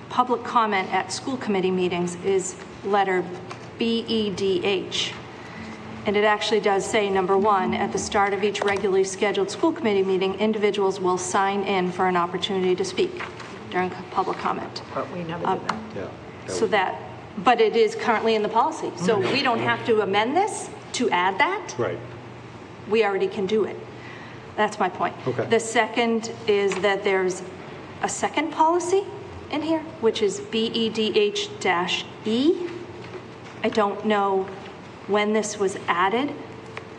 public comment at school committee meetings is letter BEDH. And it actually does say, number one, at the start of each regularly scheduled school committee meeting, individuals will sign in for an opportunity to speak during public comment. But we never did that. Yeah. So that, but it is currently in the policy. So we don't have to amend this to add that. Right. We already can do it. That's my point. Okay. The second is that there's a second policy in here, which is BEDH-E. I don't know when this was added,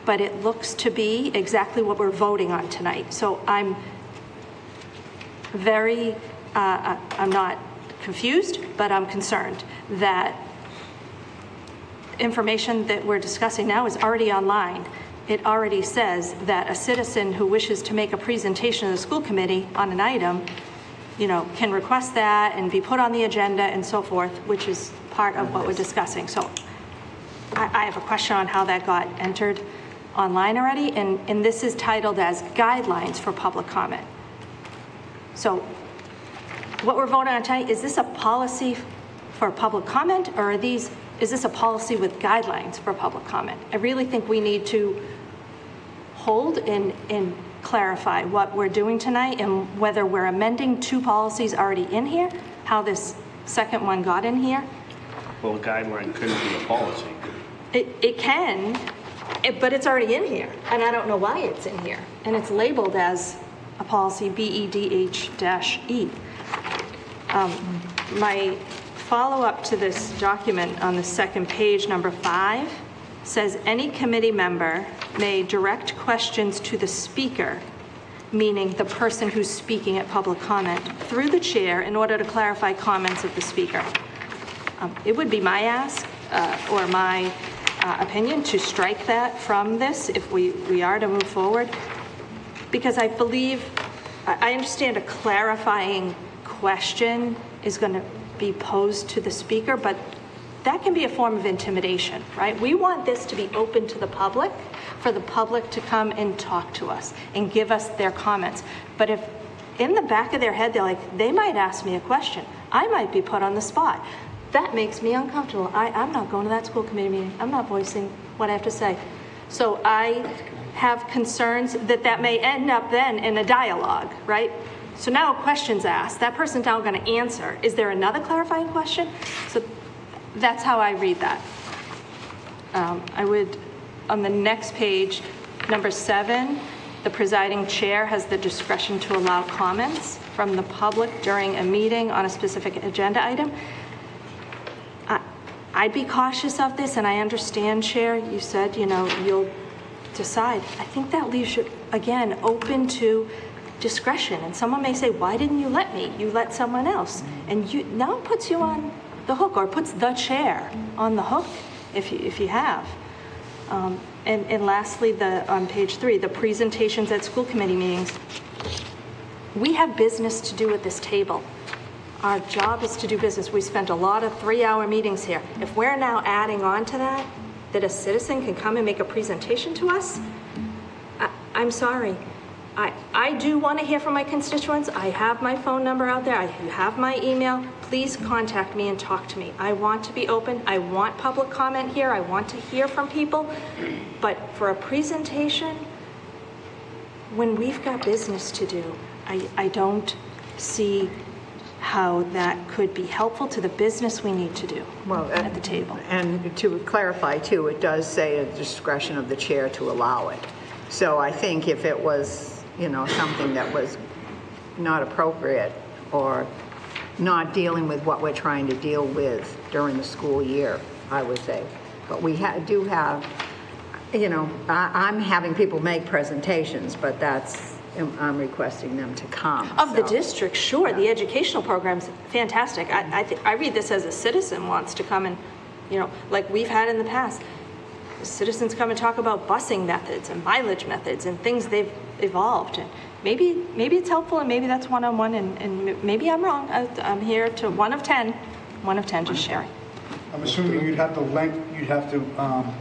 but it looks to be exactly what we're voting on tonight. So I'm very, I'm not confused, but I'm concerned that information that we're discussing now is already online. It already says that a citizen who wishes to make a presentation to the school committee on an item, can request that and be put on the agenda and so forth, which is part of what we're discussing. So I have a question on how that got entered online already, and this is titled as guidelines for public comment. So what we're voting on tonight, is this a policy for public comment, or is this a policy with guidelines for public comment? I really think we need to hold and clarify what we're doing tonight and whether we're amending two policies already in here, how this second one got in here. Well, a guideline couldn't be a policy. It can, but it's already in here, and I don't know why it's in here. And it's labeled as a policy BEDH-E. My follow-up to this document on the second page, number 5, says any committee member may direct questions to the speaker, meaning the person who's speaking at public comment, through the chair in order to clarify comments of the speaker. It would be my ask or my opinion to strike that from this if we are to move forward, because I believe, I understand a clarifying question is going to be posed to the speaker, but that can be a form of intimidation, right? We want this to be open to the public, for the public to come and talk to us and give us their comments. But if in the back of their head, they're like, they might ask me a question, I might be put on the spot. That makes me uncomfortable. I'm not going to that school committee meeting. I'm not voicing what I have to say. So I have concerns that may end up then in a dialogue, right? So now a question's asked. That person's now going to answer. Is there another clarifying question? So that's how I read that. I would, on the next page, number 7, the presiding chair has the discretion to allow comments from the public during a meeting on a specific agenda item. I'd be cautious of this, and I understand, Chair, you said, you'll decide. I think that leaves you, again, open to discretion. And someone may say, why didn't you let me? You let someone else. And now it puts you on the hook, or puts the chair on the hook, if you have. And lastly, on page 3, the presentations at school committee meetings. We have business to do at this table. Our job is to do business. We spent a lot of 3-hour meetings here. If we're now adding on to that a citizen can come and make a presentation to us, I'm sorry. I do want to hear from my constituents. I have my phone number out there. You have my email. Please contact me and talk to me. I want to be open. I want public comment here. I want to hear from people. But for a presentation, when we've got business to do, I don't see how that could be helpful to the business we need to do at the table. And to clarify too, it does say at the discretion of the chair to allow it. So I think if it was, something that was not appropriate or not dealing with what we're trying to deal with during the school year, I would say. But we do have, I'm having people make presentations, but I'm requesting them to come. Of the district, sure. Yeah. The educational program's fantastic. I read this as a citizen wants to come and, like we've had in the past, citizens come and talk about busing methods and mileage methods and things they've evolved. And maybe it's helpful, and maybe that's one-on-one, and maybe I'm wrong. I'm here to one of 10 just sharing. I'm assuming you'd have to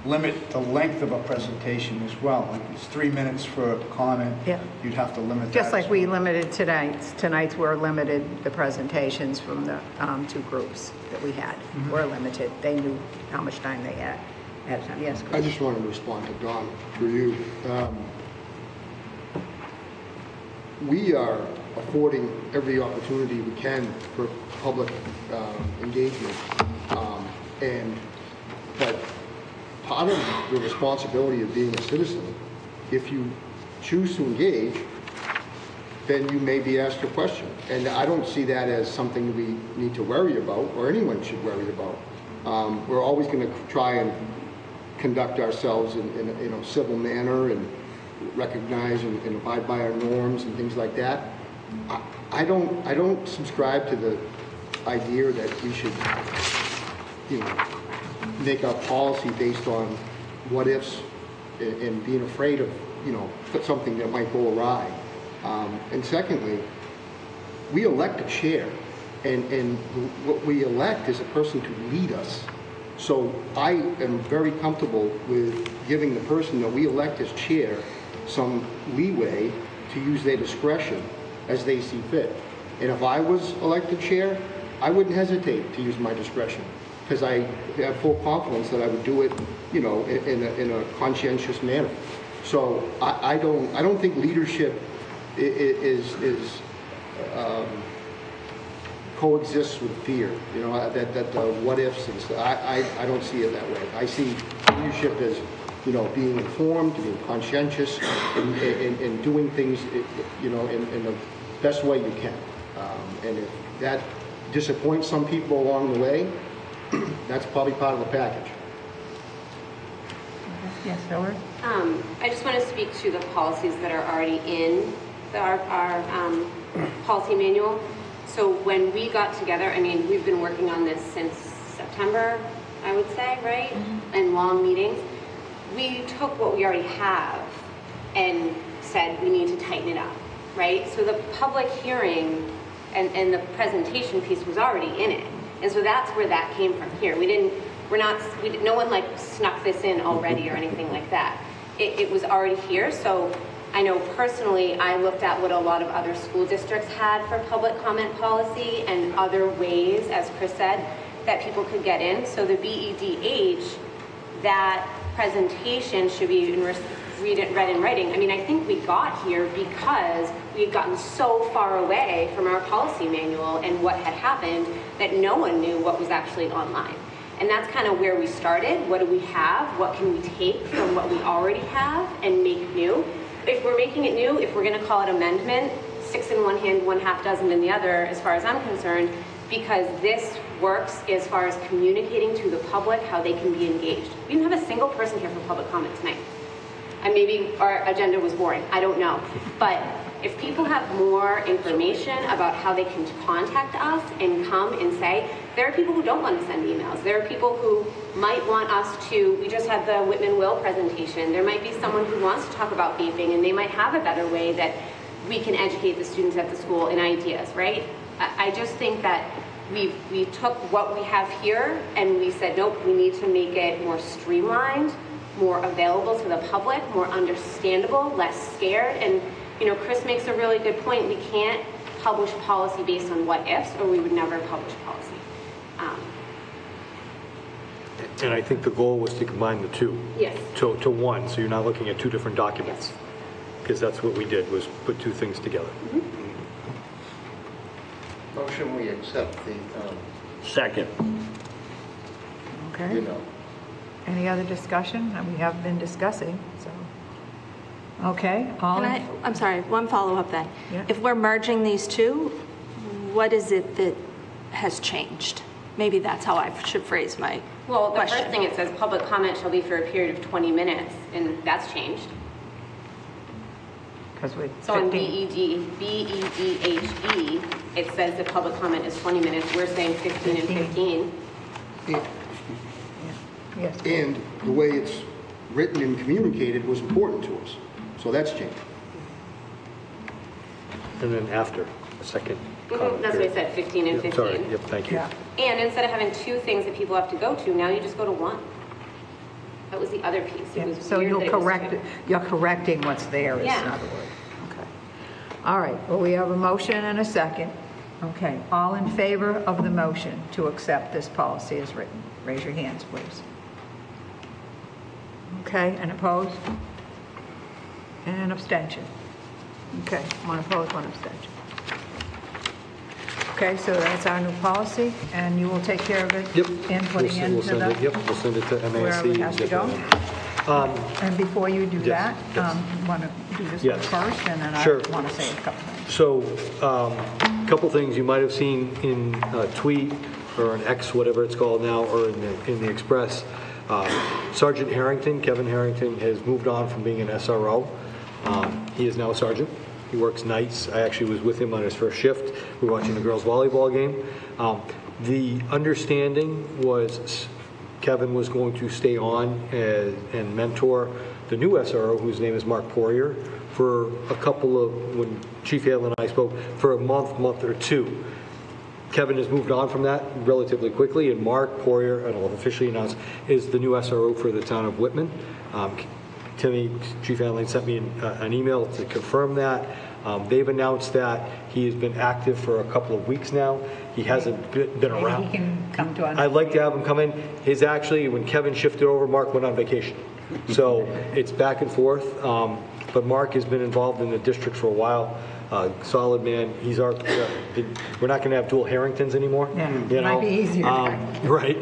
limit the length of a presentation as well. Like it's 3 minutes for a comment. Yeah. You'd have to limit just that. Like we limited tonight's. Tonight's we're limited the presentations from the 2 groups that we had. Mm-hmm. Were limited. They knew how much time they had at a time. Yes, Chris. I just wanted to respond to Don for you. We are affording every opportunity we can for public engagement, but part of the responsibility of being a citizen, if you choose to engage, then you may be asked a question. And I don't see that as something we need to worry about, or anyone should worry about. We're always going to try and conduct ourselves in a civil manner and recognize and abide by our norms and things like that. I don't subscribe to the idea that we should, make our policy based on what ifs and being afraid of, put something that might go awry. And secondly, we elect a chair, and what we elect is a person to lead us. So I am very comfortable with giving the person that we elect as chair some leeway to use their discretion as they see fit. And if I was elected chair, I wouldn't hesitate to use my discretion, because I have full confidence that I would do it, in a conscientious manner. So I don't think leadership coexists with fear. That the what ifs and stuff. I don't see it that way. I see leadership as being informed, being conscientious, and doing things in the best way you can. And if that disappoints some people along the way, that's probably part of the package. Yes, Hillary? I just want to speak to the policies that are already in our policy manual. So when we got together, we've been working on this since September, I would say, right? Mm-hmm. In long meetings. We took what we already have and said we need to tighten it up, right? So the public hearing and the presentation piece was already in it. And so that's where that came from here. No one snuck this in already or anything like that. It was already here. So I know personally, I looked at what a lot of other school districts had for public comment policy and other ways, as Chris said, that people could get in. So the BEDH, that presentation should be read in writing. I think we got here because we had gotten so far away from our policy manual and what had happened that no one knew what was actually online. And that's kind of where we started. What do we have? What can we take from what we already have and make new? If we're making it new, if we're going to call it amendment, 6 in one hand, 1/2 dozen in the other, as far as I'm concerned, because this works as far as communicating to the public how they can be engaged. We didn't have a single person here for public comment tonight. And maybe our agenda was boring, I don't know. But if people have more information about how they can contact us and come and say, there are people who don't want to send emails. There are people who might want us to, we just had the Whitman-Will presentation. There might be someone who wants to talk about vaping, and they might have a better way that we can educate the students at the school in ideas, right? I just think that we took what we have here and we said, nope, we need to make it more streamlined, more available to the public, more understandable, less scared. And Chris makes a really good point. We can't publish policy based on what ifs, or we would never publish policy. And I think the goal was to combine the two. Yes. To one, so you're not looking at 2 different documents. Yes. because that's what we did, was put two things together. Motion, we accept the, Second. Okay. you know, Any other discussion? We have been discussing, so. Okay, all. I'm sorry, one follow-up then. Yeah. If we're merging these two, what is it that has changed? Maybe that's how I should phrase my Well, the question. first thing it says, public comment shall be for a period of 20 minutes, and that's changed. Because we. So on BEDHE, it says the public comment is 20 minutes. We're saying 15 and 15. Yes. And the way it's written and communicated was important to us. So that's changed. And then after, a second. That's what I said, 15 and 15. Sorry, yep, thank you. And instead of having two things that people have to go to, now you just go to one. That was the other piece. It was So weird you'll that it was correct, two. you're correcting what's there, is Yeah. another word. Okay. All right, well, we have a motion and a second. Okay, all in favor of the motion to accept this policy as written? Raise your hands, please. Okay, and opposed? And an abstention. Okay, one opposed, one abstention. Okay, so that's our new policy, and you will take care of it? Yep. In putting We'll into send the... it, yep, we'll send it to MASC. Wherever it has to go. And before you do that, you want to do this one Yes. first, and then Sure. I want to say a couple things. So, a couple things you might have seen in a tweet or an X, whatever it's called now, or in the Express. Sergeant Harrington, Kevin Harrington, has moved on from being an SRO. He is now a sergeant. He works nights. I actually was with him on his first shift. We were watching the girls' volleyball game. The understanding was Kevin was going to stay on and mentor the new SRO, whose name is Mark Poirier, for a couple of, when Chief Hale and I spoke, for a month or two. Kevin has moved on from that relatively quickly, and Mark Poirier, and I'll officially announce, is the new SRO for the town of Whitman. Timmy, Chief Allen, sent me an email to confirm that. They've announced that he has been active for a couple of weeks now. He hasn't been around. Maybe he can come to I'd like to have him come in. His actually, when Kevin shifted over, Mark went on vacation. So it's back and forth. But Mark has been involved in the district for a while. Solid man. He's our. We're not going to have dual Harringtons anymore. Yeah, you know? might be easier. Right.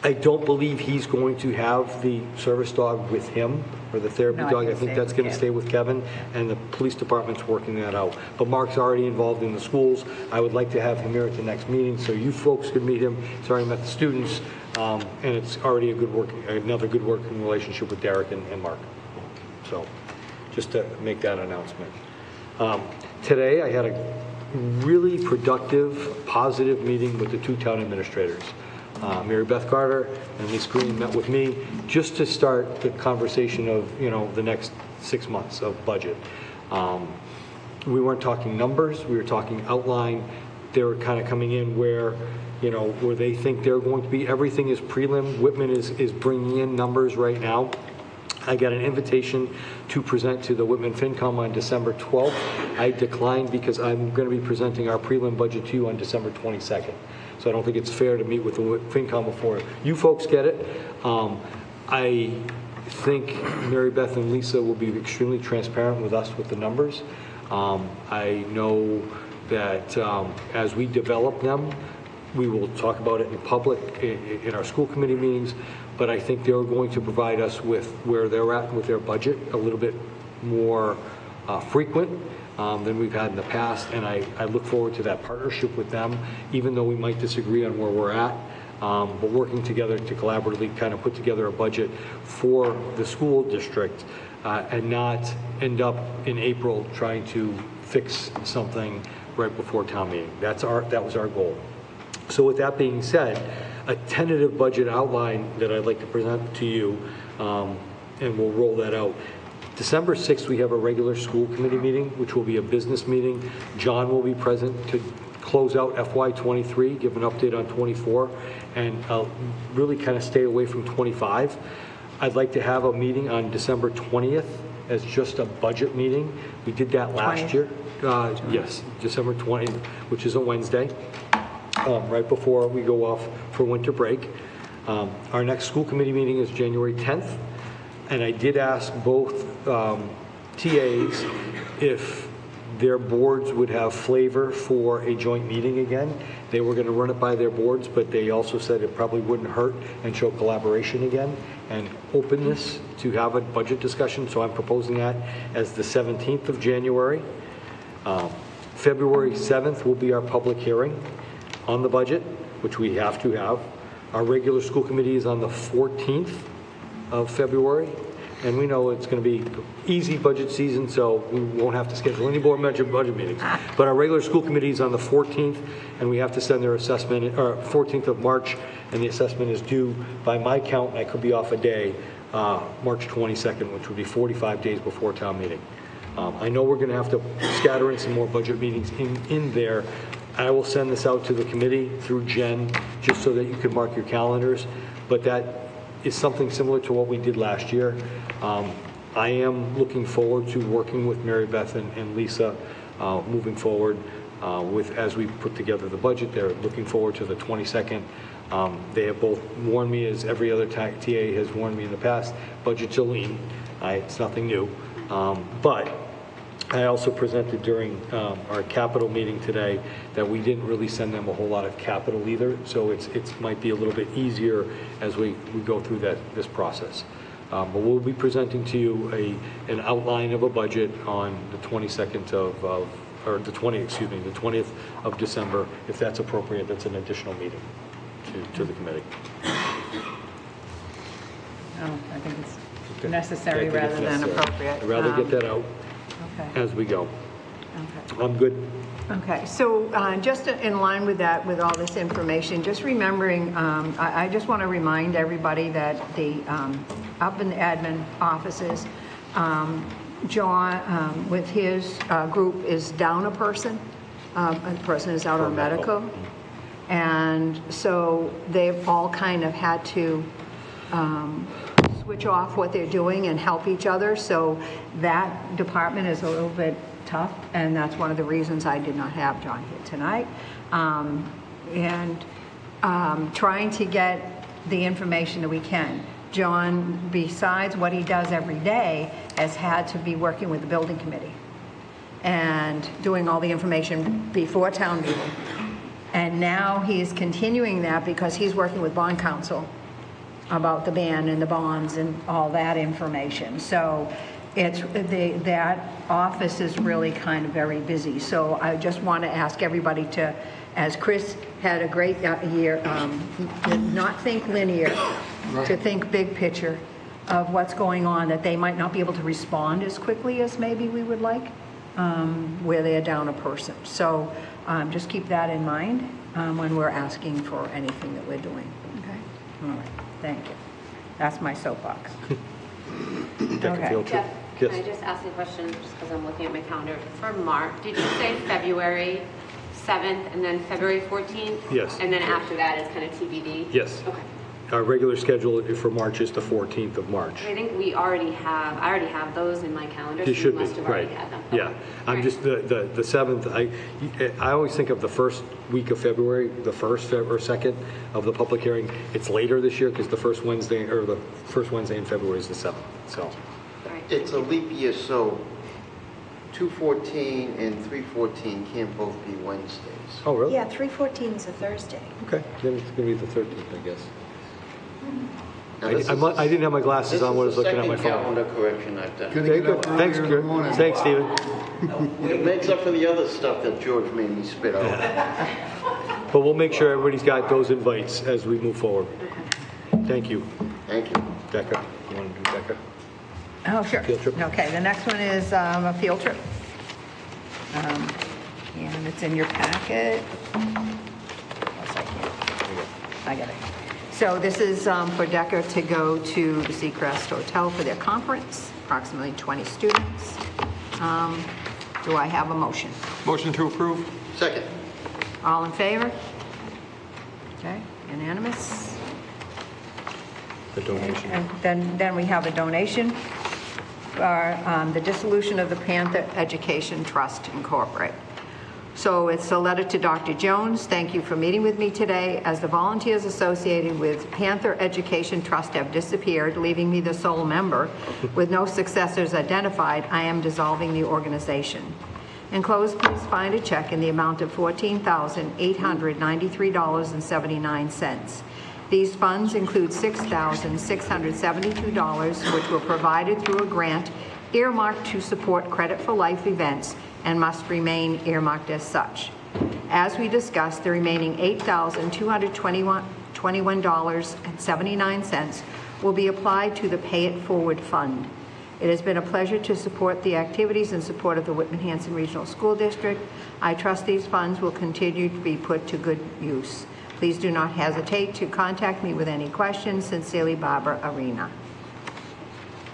I don't believe he's going to have the service dog with him, or the therapy dog. I think that's going to stay with Kevin, and the police department's working that out. But Mark's already involved in the schools. I would like to have him here at the next meeting so you folks could meet him. He's already met the students, and it's already another good working relationship with Derek and Mark. So just to make that announcement. Today I had a really productive, positive meeting with the two town administrators. Mary Beth Carter and Lisa Green met with me just to start the conversation of, the next 6 months of budget. We weren't talking numbers, we were talking outline. They were kind of coming in where they think they're going to be. Everything is prelim. Whitman is bringing in numbers right now. I got an invitation to present to the Whitman FinCom on December 12th. I declined because I'm going to be presenting our prelim budget to you on December 22nd. So I don't think it's fair to meet with the FinCom before you folks get it. I think Mary Beth and Lisa will be extremely transparent with us with the numbers. I know that as we develop them, we will talk about it in public in our school committee meetings, but I think they're going to provide us with where they're at with their budget a little bit more frequent than we've had in the past, and I look forward to that partnership with them, even though we might disagree on where we're at, but working together to collaboratively kind of put together a budget for the school district and not end up in April trying to fix something right before town meeting. That was our goal. So with that being said, a tentative budget outline that I'd like to present to you, and we'll roll that out. December 6th, we have a regular school committee meeting, which will be a business meeting. John will be present to close out FY23, give an update on 24, and really kind of stay away from 25. I'd like to have a meeting on December 20th as just a budget meeting. We did that last year. Yes, December 20th, which is a Wednesday, right before we go off for winter break. Our next school committee meeting is January 10th. And I did ask both TAs if their boards would have flavor for a joint meeting again. They were going to run it by their boards, but they also said it probably wouldn't hurt and show collaboration again and openness to have a budget discussion. So I'm proposing that as the 17th of January. February 7th will be our public hearing on the budget, which we have to have. Our regular school committee is on the 14th of February. And we know it's going to be easy budget season, so we won't have to schedule any more budget meetings. But our regular school committee is on the 14th, and we have to send their assessment, or 14th of March, and the assessment is due, by my count, I could be off a day, March 22nd, which would be 45 days before town meeting. I know we're going to have to scatter in some more budget meetings in there. I will send this out to the committee through Jen, just so that you can mark your calendars. But that is something similar to what we did last year. I am looking forward to working with Mary Beth and Lisa moving forward as we put together the budget. They're looking forward to the 22nd. They have both warned me, as every other TA has warned me in the past, budgets are lean. It's nothing new. But I also presented during our capital meeting today that we didn't really send them a whole lot of capital either, so it might be a little bit easier as we go through this process. But we'll be presenting to you an outline of a budget on the 22nd or the 20th of December, if that's appropriate. That's an additional meeting to the committee. Oh, I think it's necessary rather than appropriate. I'd rather get that out as we go. Okay. I'm good. Okay, so just in line with that, with all this information, just remembering, I just want to remind everybody that up in the admin offices, John, with his group, is down a person. A person is out on medical. And so they've all kind of had to switch off what they're doing and help each other. So that department is a little bit tough, and that's one of the reasons I did not have John here tonight. Trying to get the information that we can. John, besides what he does every day, has had to be working with the building committee and doing all the information before town meeting. And now he's continuing that because he's working with bond counsel about the ban and the bonds and all that information. So that office is really kind of very busy. So I just want to ask everybody to, as Chris had a great year, not think linear, to think big picture of what's going on, that they might not be able to respond as quickly as maybe we would like, where they're down a person. So just keep that in mind when we're asking for anything that we're doing. Okay. All right. Thank you. That's my soapbox. Okay. Jeff, can I just ask a question, just because I'm looking at my calendar? For March, did you say February 7th and then February 14th? Yes. And then after that it's kind of TBD? Yes. Okay. Our regular schedule for March is the 14th of March. I think I already have those in my calendar, so you must have already had them. Okay. Yeah. I'm just, the 7th, I always think of the first week of February, the 1st or 2nd of the public hearing. It's later this year because the first Wednesday in February is the 7th. So. It's a leap year, so 2/14 and 3/14 can't both be Wednesdays. Oh, really? Yeah, 3/14 is a Thursday. Okay, then it's going to be the 13th, I guess. Now, I didn't have my glasses on when I was looking at my phone. This is the second calendar correction I've done. Okay, good. Thanks, Kurt. Thanks, Stephen. It makes up for the other stuff that George made me spit out. But we'll make sure everybody's got those invites as we move forward. Thank you. Thank you. Becca, you want to do Becca? Oh, sure. Field trip. Okay, the next one is a field trip. And it's in your packet. I got it. So this is for Decker to go to the Seacrest Hotel for their conference, approximately 20 students. Do I have a motion? Motion to approve. Second. All in favor? Okay, unanimous. The donation. And then we have a donation for the dissolution of the Panther Education Trust Incorporated. So it's a letter to Dr. Jones. Thank you for meeting with me today. As the volunteers associated with Panther Education Trust have disappeared, leaving me the sole member with no successors identified, I am dissolving the organization. Enclosed, please find a check in the amount of $14,893.79. These funds include $6,672, which were provided through a grant earmarked to support Credit for Life events and must remain earmarked as such. As we discussed, the remaining $8,221.79 will be applied to the Pay It Forward Fund. It has been a pleasure to support the activities in support of the Whitman-Hanson Regional School District. I trust these funds will continue to be put to good use. Please do not hesitate to contact me with any questions. Sincerely, Barbara Arena.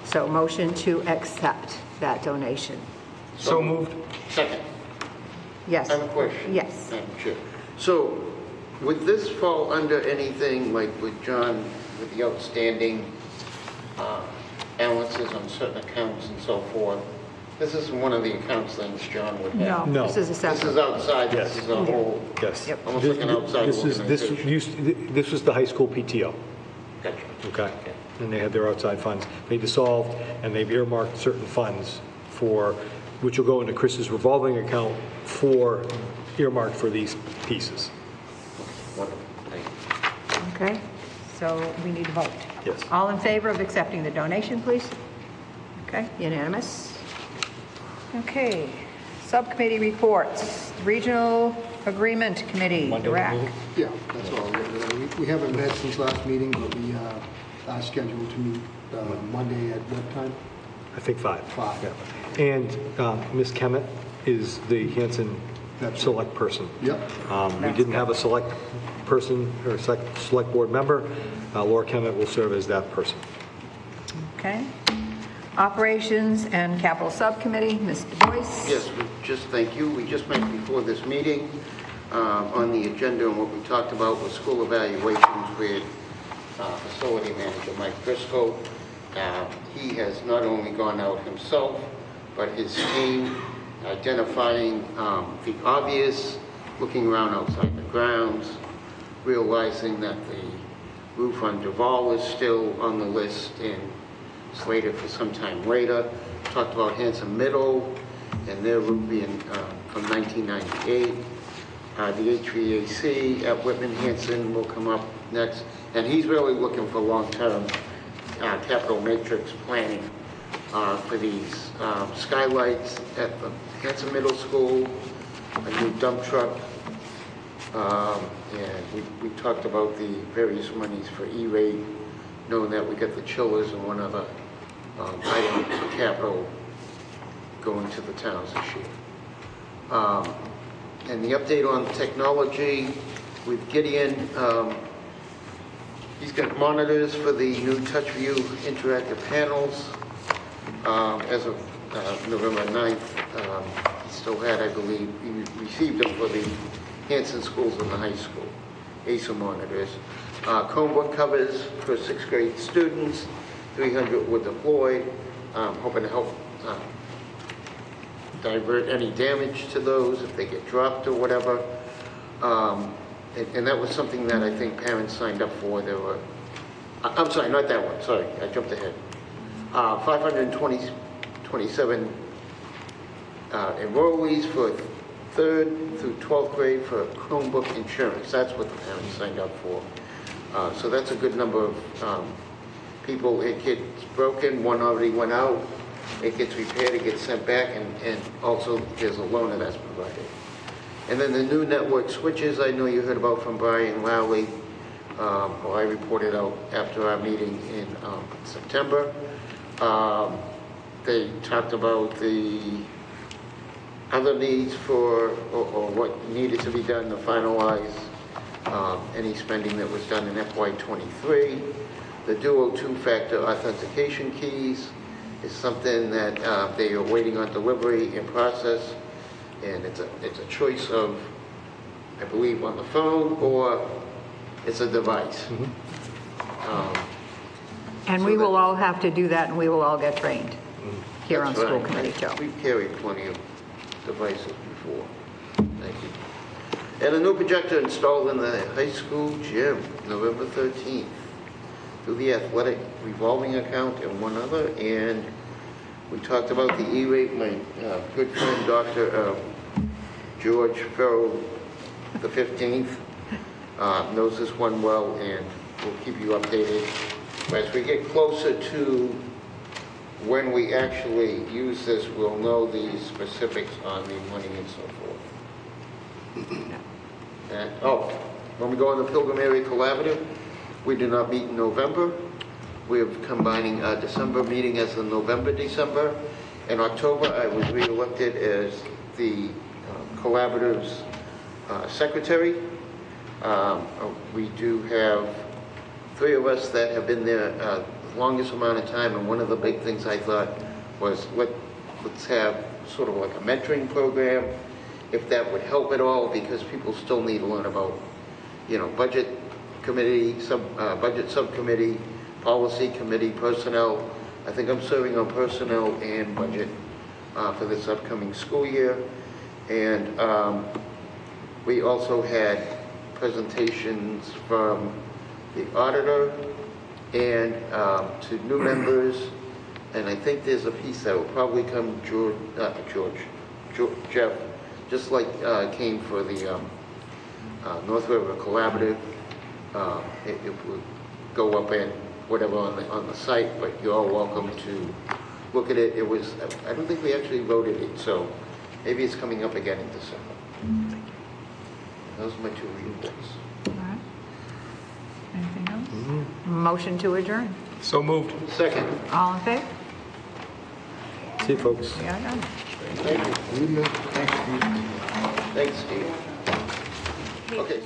So motion to accept that donation. So moved. Second. Yes. I have a question. Yes. Madam Chair. So would this fall under anything like with John, with the outstanding balances on certain accounts and so forth? This is one of the accounts things John would have. No, this is a separate. This is outside, Yes. this is a whole, Yes. almost like an outside organization. This was the high school PTO. Gotcha. Okay. And they had their outside funds. They dissolved, and they've earmarked certain funds for, which will go into Chris's revolving account for, earmarked for these pieces. Wonderful. Thank you. Okay, so we need a vote. Yes. All in favor of accepting the donation, please? Okay, unanimous. Okay, subcommittee reports. Regional Agreement Committee, Iraq. Yeah, that's all. We haven't met since last meeting, but we are scheduled to meet Monday at what time? I think 5. 5. Yeah. And Ms. Kemet is the Hanson select person. Yep. We didn't have a select person or select board member. Laura Kemet will serve as that person. Okay. Operations and Capital Subcommittee, Mr. Boyce. Yes, thank you. We just met before this meeting on the agenda, and what we talked about was school evaluations with facility manager Mike Briscoe. He has not only gone out himself, but his team identifying the obvious, looking around outside the grounds, realizing that the roof on Duval is still on the list and slated for some time later. Talked about Hanson Middle and their roof being from 1998. The HVAC at Whitman-Hanson will come up next. And he's really looking for long-term capital matrix planning for these skylights at the Hanson Middle School, a new dump truck, and we talked about the various monies for E-rate, knowing that we got the chillers and one other item for capital going to the towns this year. And the update on technology with Gideon, he's got monitors for the new TouchView interactive panels. As of November 9th, he still had, I believe, he received them for the Hanson schools and the high school, ASA monitors. Chromebook covers for 6th grade students, 300 were deployed, hoping to help divert any damage to those if they get dropped or whatever. And that was something that I think parents signed up for. There were, I'm sorry, not that one, sorry, I jumped ahead. 527 enrollees for 3rd through 12th grade for Chromebook insurance. That's what the parents signed up for. So that's a good number of people. It gets broken, one already went out. It gets repaired, it gets sent back, and also there's a loaner that's provided. And then the new network switches I know you heard about from Brian Lowley, or I reported out after our meeting in September. They talked about the other needs for, or what needed to be done to finalize any spending that was done in FY23. The dual two-factor authentication keys is something that they are waiting on delivery in process, and it's a choice of, I believe, on the phone or it's a device. Mm-hmm. And we will all have to do that, and we will all get trained here on school committee too. We've carried plenty of devices before. Thank you. And a new projector installed in the high school gym, November 13th, through the athletic revolving account and one other. And we talked about the E-rate. My good friend, Dr. George Farrell, the 15th, knows this one well, and we'll keep you updated. As we get closer to when we actually use this, we'll know the specifics on the money and so forth. And, when we go on the Pilgrim Area Collaborative, we do not meet in November. We're combining our December meeting as the November-December. In October, I was re-elected as the Collaborative's secretary. We do have 3 of us that have been there the longest amount of time, and one of the big things I thought was let's have sort of like a mentoring program, if that would help at all, because people still need to learn about, budget committee, budget subcommittee, policy committee, personnel. I think I'm serving on personnel and budget for this upcoming school year. And we also had presentations from the auditor and to new members. And I think there's a piece that will probably come Jeff, just like came for the North River Collaborative. It would go up in whatever on the site, but you're all welcome to look at it. It was, I don't think we actually voted it, so maybe it's coming up again in December. Those are my 2 reports. All right. Anything else? Motion to adjourn. So moved. Second. All in favor? See you, folks. Yeah, done. Thank you. Thanks, Steve. Okay.